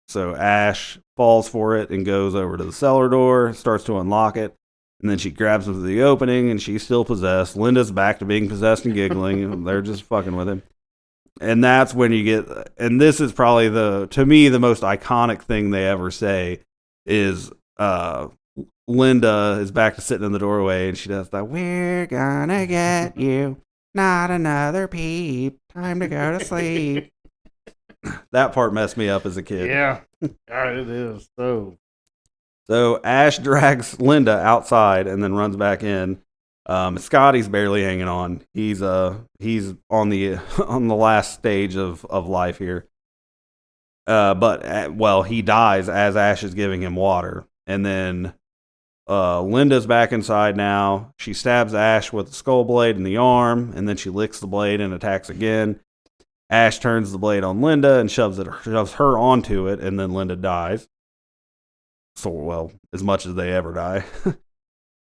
So Ash falls for it and goes over to the cellar door, starts to unlock it. And then she grabs him to the opening, and she's still possessed. Linda's back to being possessed and giggling. And they're just fucking with him. And that's when you get, and this is probably to me, the most iconic thing they ever say is Linda is back to sitting in the doorway, and she does the, "We're gonna get you, not another peep, time to go to sleep." That part messed me up as a kid. Yeah, God, it is. So Ash drags Linda outside and then runs back in. Scotty's barely hanging on. He's on the last stage of life here. But he dies as Ash is giving him water, and then Linda's back inside now. She stabs Ash with a skull blade in the arm, and then she licks the blade and attacks again. Ash turns the blade on Linda and shoves her onto it, and then Linda dies. So, as much as they ever die.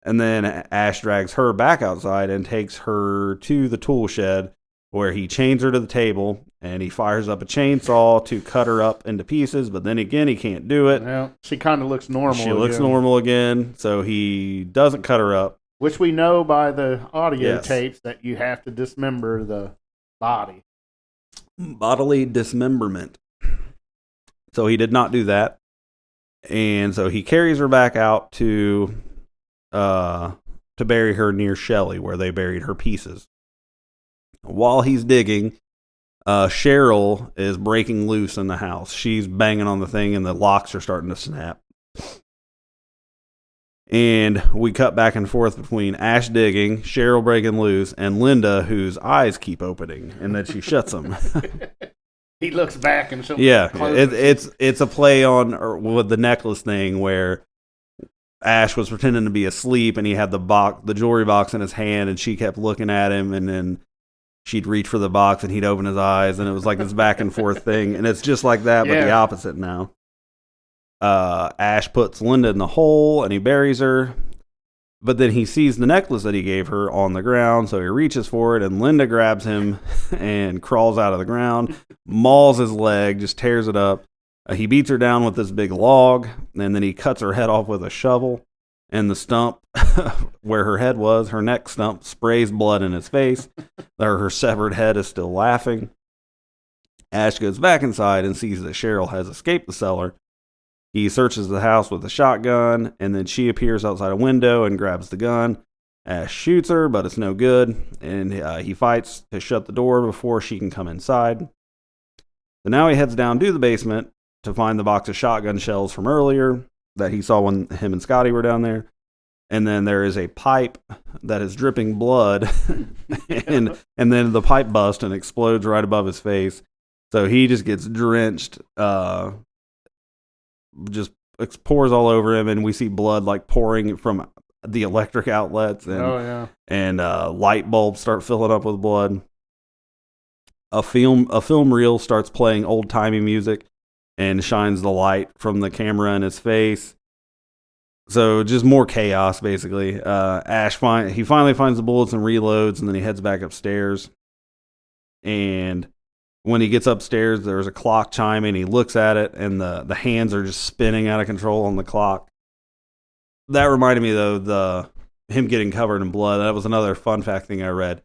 And then Ash drags her back outside and takes her to the tool shed, where he chains her to the table, and he fires up a chainsaw to cut her up into pieces, but then again, he can't do it. Well, she kind of looks normal. She looks normal again, so he doesn't cut her up. Which we know by the audio tapes that you have to dismember the body. Bodily dismemberment. So he did not do that. And so he carries her back out to bury her near Shelley, where they buried her pieces. While he's digging, Cheryl is breaking loose in the house. She's banging on the thing, and the locks are starting to snap. And we cut back and forth between Ash digging, Cheryl breaking loose, and Linda, whose eyes keep opening, and then she shuts them. He looks back and something. Yeah, it's a play on with the necklace thing where Ash was pretending to be asleep, and he had the jewelry box in his hand, and she kept looking at him, and then she'd reach for the box, and he'd open his eyes, and it was like this back and forth thing, and it's just like that, but the opposite now. Ash puts Linda in the hole, and he buries her, but then he sees the necklace that he gave her on the ground, so he reaches for it, and Linda grabs him and crawls out of the ground, mauls his leg, just tears it up. He beats her down with this big log, and then he cuts her head off with a shovel, and the stump where her head was, her neck stump, sprays blood in his face. Her severed head is still laughing. Ash goes back inside and sees that Cheryl has escaped the cellar. He searches the house with a shotgun, and then she appears outside a window and grabs the gun. Ash shoots her, but it's no good, and he fights to shut the door before she can come inside. So now he heads down to the basement to find the box of shotgun shells from earlier that he saw when him and Scotty were down there. And then there is a pipe that is dripping blood, and then the pipe busts and explodes right above his face. So he just gets drenched, just pours all over him, and we see blood like pouring from the electric outlets, and light bulbs start filling up with blood. A film reel starts playing old timey music and shines the light from the camera in his face. So just more chaos, basically. Ash he finally finds the bullets and reloads, and then he heads back upstairs. And when he gets upstairs, there's a clock chiming. He looks at it, and the hands are just spinning out of control on the clock. That reminded me, though, him getting covered in blood. That was another fun fact thing I read.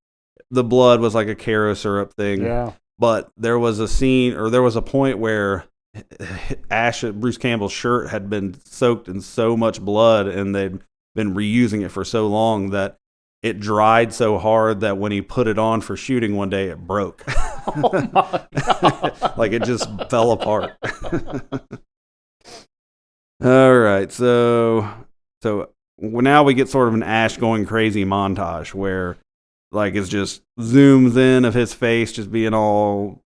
The blood was like a Caro syrup thing. Yeah. But there was a point where Bruce Campbell's shirt had been soaked in so much blood, and they'd been reusing it for so long that it dried so hard that when he put it on for shooting one day, it broke. Oh my God. Like it just fell apart. All right, so now we get sort of an Ash going crazy montage where like it's just zooms in of his face just being all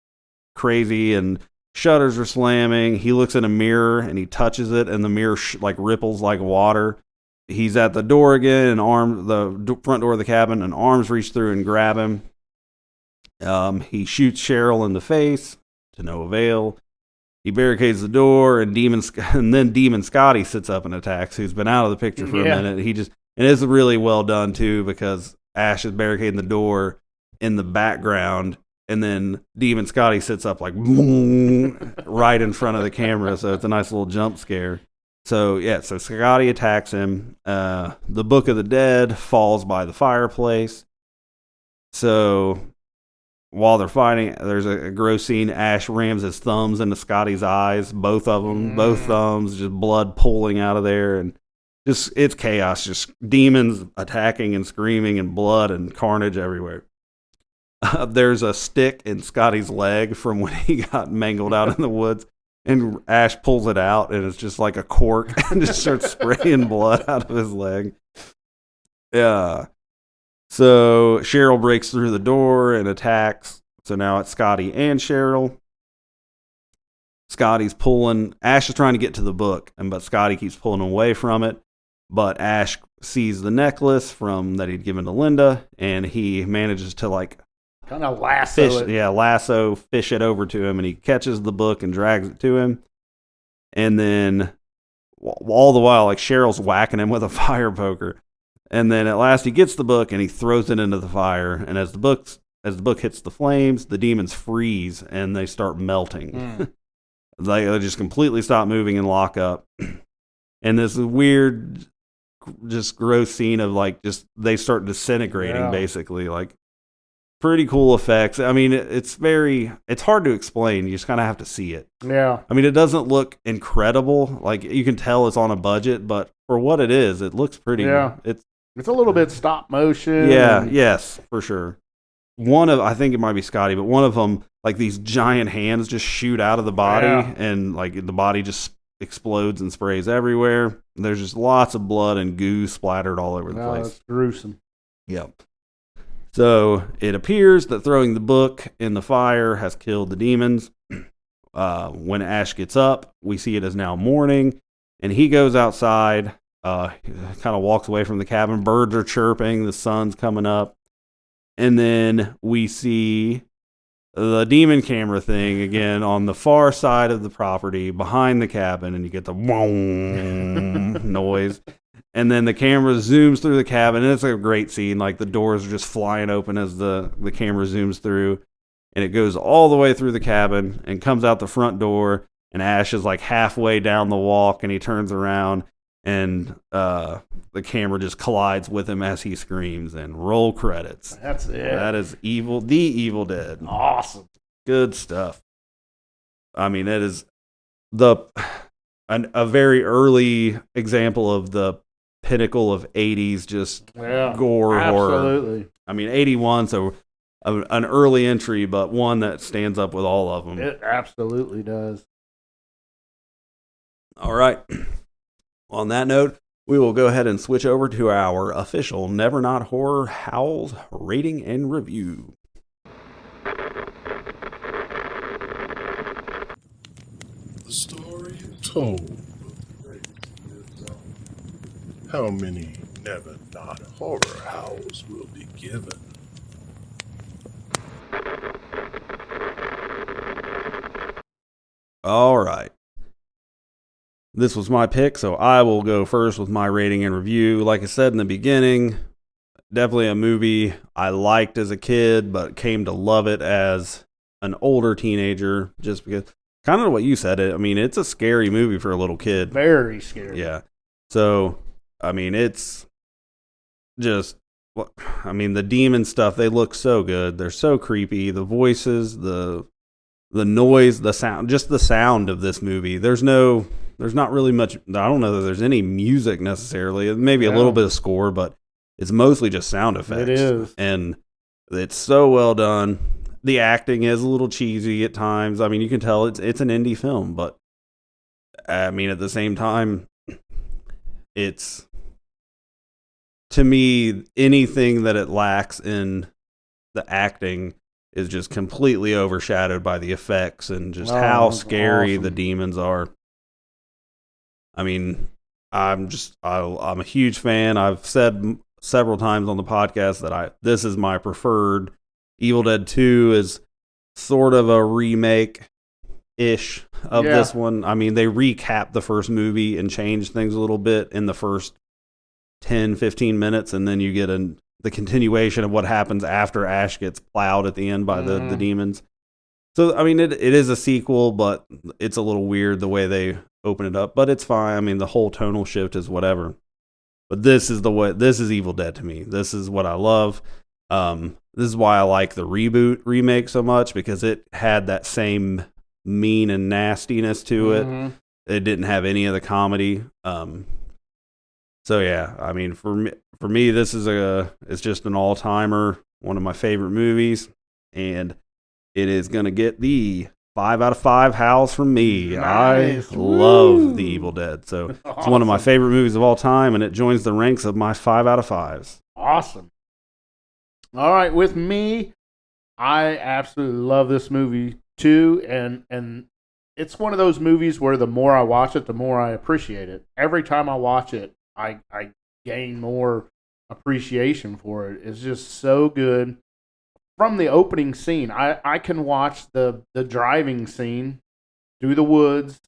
crazy and shutters are slamming. He looks in a mirror and he touches it and the mirror like ripples like water. He's at the door again and the front door of the cabin and arms reach through and grab him. He shoots Cheryl in the face to no avail. He barricades the door, and then Demon Scotty sits up and attacks, who's been out of the picture for a minute. And it's really well done, too, because Ash is barricading the door in the background, and then Demon Scotty sits up like right in front of the camera, so it's a nice little jump scare. So Scotty attacks him. The Book of the Dead falls by the fireplace. So while they're fighting, there's a gross scene. Ash rams his thumbs into Scotty's eyes, both of them, both thumbs, just blood pooling out of there, and it's chaos. Just demons attacking and screaming, and blood and carnage everywhere. There's a stick in Scotty's leg from when he got mangled out in the woods, and Ash pulls it out, and it's just like a cork, and just starts spraying blood out of his leg. Yeah. So Cheryl breaks through the door and attacks. So now it's Scotty and Cheryl. Ash is trying to get to the book, but Scotty keeps pulling away from it. But Ash sees the necklace that he'd given to Linda, and he manages to like kind of lasso fish it over to him, and he catches the book and drags it to him. And then all the while, like Cheryl's whacking him with a fire poker. And then at last he gets the book and he throws it into the fire. And as the book hits the flames, the demons freeze and they start melting. They just completely stop moving and lock up. And this weird, just gross scene of like just they start disintegrating basically. Like pretty cool effects. I mean, it's hard to explain. You just kind of have to see it. Yeah. I mean, it doesn't look incredible. Like you can tell it's on a budget, but for what it is, it looks pretty. Yeah. It's a little bit stop motion. Yeah, yes, for sure. I think it might be Scotty, but one of them, like these giant hands just shoot out of the body and like the body just explodes and sprays everywhere. There's just lots of blood and goo splattered all over the place. That's gruesome. Yep. So it appears that throwing the book in the fire has killed the demons. When Ash gets up, we see it as now morning, and he goes outside. Kind of walks away from the cabin. Birds are chirping. The sun's coming up. And then we see the demon camera thing again on the far side of the property behind the cabin. And you get the noise. And then the camera zooms through the cabin. And it's a great scene. Like the doors are just flying open as the camera zooms through. And it goes all the way through the cabin and comes out the front door. And Ash is like halfway down the walk. And he turns around. And the camera just collides with him as he screams, and roll credits. That's it. That is The Evil Dead. Awesome. Good stuff. I mean, it is a very early example of the pinnacle of 80s just gore horror. Absolutely. I mean, 81, so an early entry, but one that stands up with all of them. It absolutely does. All right. On that note, we will go ahead and switch over to our official Never Not Horror Howls rating and review. The story told. How many Never Not Horror Howls will be given? All right. This was my pick, so I will go first with my rating and review. Like I said in the beginning, definitely a movie I liked as a kid, but came to love it as an older teenager, just because, kind of what you said. I mean, it's a scary movie for a little kid. Very scary. Yeah. So, I mean, it's just, the demon stuff, they look so good. They're so creepy. The voices, the noise, the sound, just the sound of this movie. There's not really much. I don't know that there's any music necessarily. Maybe a little bit of score, but it's mostly just sound effects. It is. And it's so well done. The acting is a little cheesy at times. I mean, you can tell it's an indie film, but I mean, at the same time, it's, to me, anything that it lacks in the acting is just completely overshadowed by the effects and just how scary the demons are. I mean, I'm a huge fan. I've said several times on the podcast that this is my preferred. Evil Dead 2 is sort of a remake-ish of this one. I mean, they recapped the first movie and changed things a little bit in the first 10, 15 minutes, and then you get the continuation of what happens after Ash gets plowed at the end by the demons. So, I mean, it is a sequel, but it's a little weird the way they open it up, but it's fine. I mean, the whole tonal shift is whatever. But this is Evil Dead to me. This is what I love. This is why I like the remake so much, because it had that same mean and nastiness to it. It didn't have any of the comedy. So yeah, I mean, for me, this is it's just an all-timer, one of my favorite movies, and it is gonna get the 5 out of 5 howls from me. Nice. I love The Evil Dead, so it's one of my favorite movies of all time, and it joins the ranks of my 5 out of 5s. Awesome. All right, with me, I absolutely love this movie too, and it's one of those movies where the more I watch it, the more I appreciate it. Every time I watch it, I gain more appreciation for it. It's just so good. From the opening scene, I can watch the driving scene through the woods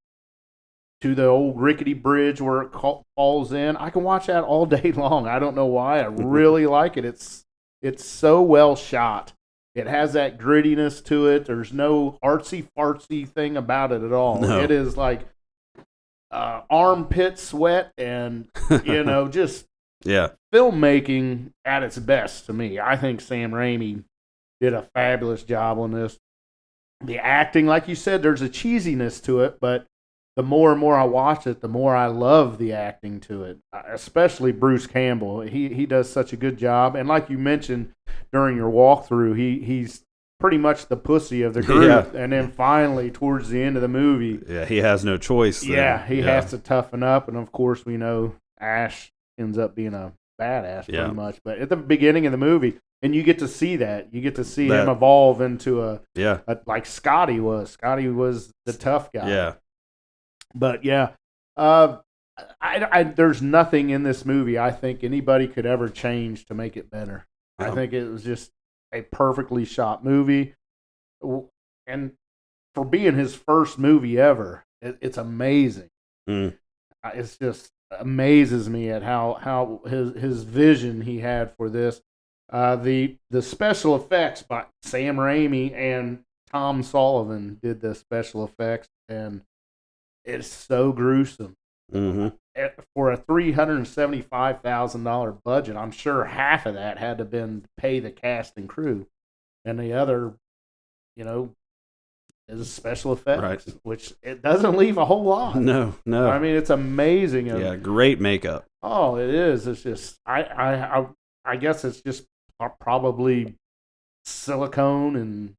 to the old rickety bridge where it falls in. I can watch that all day long. I don't know why. I really like it. It's so well shot. It has that grittiness to it. There's no artsy-fartsy thing about it at all. No. It is like armpit sweat and, just filmmaking at its best to me. I think Sam Raimi did a fabulous job on this. The acting, like you said, there's a cheesiness to it, but the more and more I watch it, the more I love the acting to it, especially Bruce Campbell. He does such a good job. And like you mentioned during your walkthrough, he's pretty much the pussy of the group. Yeah. And then finally, towards the end of the movie, he has no choice. He has to toughen up. And of course, we know Ash ends up being a badass pretty much. But at the beginning of the movie, and you get to see that. You get to see him evolve into a like Scotty was. Scotty was the tough guy. Yeah. But there's nothing in this movie I think anybody could ever change to make it better. I think it was just a perfectly shot movie, and for being his first movie ever, it's amazing. It's just amazes me at how his vision he had for this. The special effects by Sam Raimi and Tom Sullivan did the special effects, and it's so gruesome. For a $375,000 budget, I'm sure half of that had to been pay the cast and crew, and the other, is special effects, which it doesn't leave a whole lot. No. I mean, it's amazing. Great makeup. Oh, it is. It's just I guess it's just probably silicone and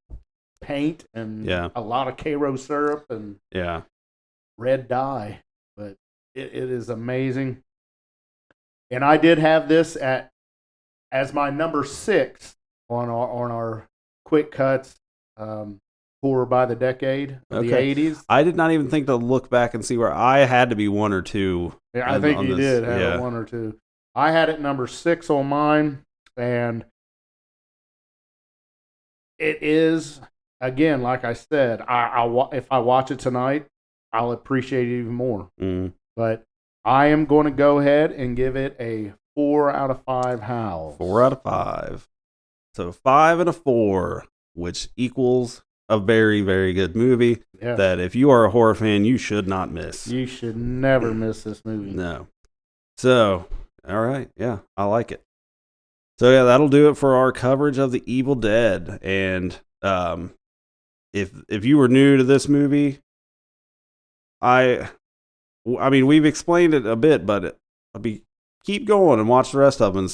paint and a lot of Karo syrup and red dye, but it is amazing. And I did have this as my number 6 on our quick cuts horror by the decade of the 80s. I did not even think to look back and see where I had to be 1 or 2. Yeah, I think you did have a 1 or 2. I had it number 6 on mine, and it is, again, like I said, if I watch it tonight, I'll appreciate it even more. But I am going to go ahead and give it a 4 out of 5 howls. 4 out of 5. So 5 and a 4, which equals a very, very good movie that if you are a horror fan, you should not miss. You should never miss this movie. No. So, all right. Yeah, I like it. So, that'll do it for our coverage of The Evil Dead. And if you were new to this movie, I mean, we've explained it a bit, but keep going and watch the rest of them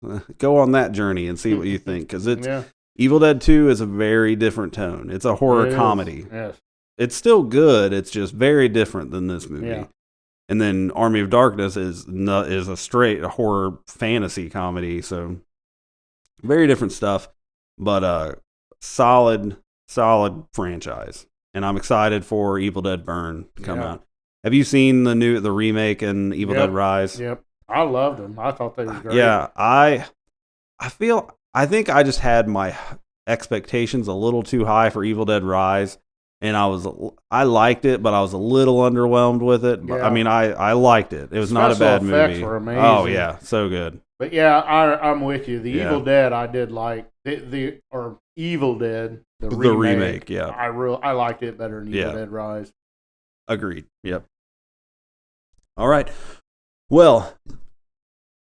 and go on that journey and see what you think. Because Evil Dead 2 is a very different tone. It's a horror comedy. Yes. it's still good. It's just very different than this movie. Yeah. And then Army of Darkness is a straight horror fantasy comedy. So very different stuff, but solid franchise. And I'm excited for Evil Dead Burn to come out. Have you seen the remake and Evil Dead Rise? Yep. I loved them. I thought they were great. Yeah, I think I just had my expectations a little too high for Evil Dead Rise, and I liked it, but I was a little underwhelmed with it. But, Yeah. I mean, I liked it. It was not a bad Special effects movie. were amazing. Oh yeah, so good. But yeah, I'm with you. The Yeah. Evil Dead I did like or Evil Dead the remake, yeah. I liked it better than Evil Yeah. Dead Rise. Agreed. Yep. All right. Well,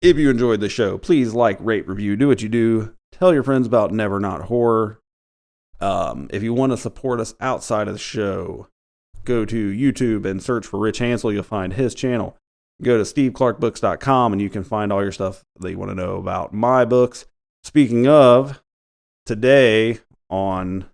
if you enjoyed the show, please like, rate, review, do what you do. Tell your friends about Never Not Horror. If you want to support us outside of the show, go to YouTube and search for Rich Hansel. You'll find his channel. Go to steveclarkbooks.com and you can find all your stuff that you want to know about my books. Speaking of, today on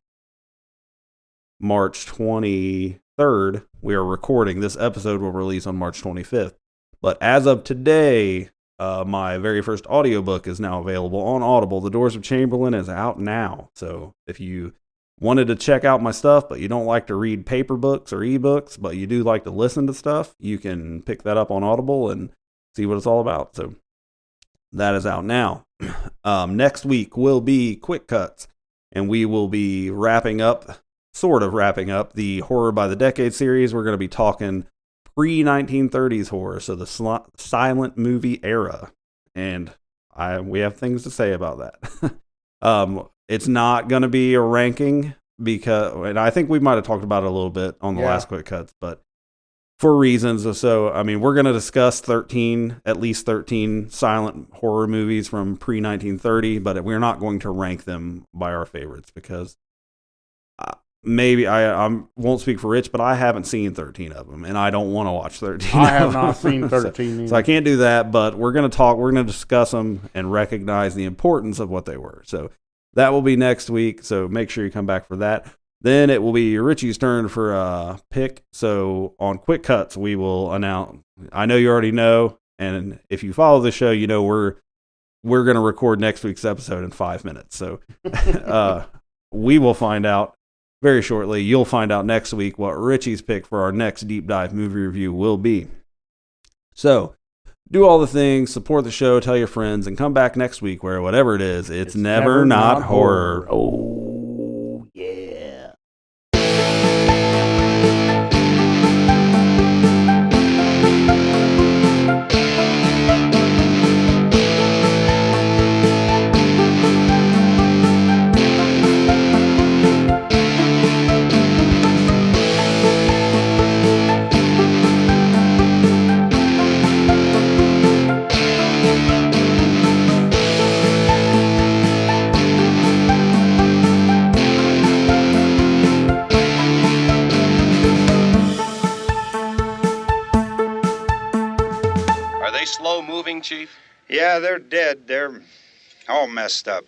March 23rd, we are recording. This episode will release on March 25th. But as of today, my very first audiobook is now available on Audible. The Doors of Chamberlain is out now. So if you wanted to check out my stuff, but you don't like to read paper books or ebooks, but you do like to listen to stuff, you can pick that up on Audible and see what it's all about. So that is out now. Next week will be Quick Cuts, and we will be sort of wrapping up the Horror by the Decade series. We're going to be talking pre-1930s horror, so the silent movie era, and we have things to say about that. It's not going to be a ranking and I think we might have talked about it a little bit on the last Quick Cuts, but for reasons. So, I mean, we're going to discuss at least 13 silent horror movies from pre-1930, but we're not going to rank them by our favorites because maybe I won't speak for Rich, but I haven't seen 13 of them, and I don't want to watch 13. I have not seen 13 so I can't do that, but we're going to discuss them and recognize the importance of what they were. So that will be next week, so make sure you come back for that. Then it will be Richie's turn for a pick. So on Quick Cuts, we will announce. I know you already know, and if you follow the show, you know we're going to record next week's episode in 5 minutes. So we will find out very shortly. You'll find out next week what Richie's pick for our next deep dive movie review will be. So do all the things, support the show, tell your friends, and come back next week where whatever it is, it's never not horror. Oh, yeah. Are they slow moving, Chief? Yeah, they're dead. They're all messed up.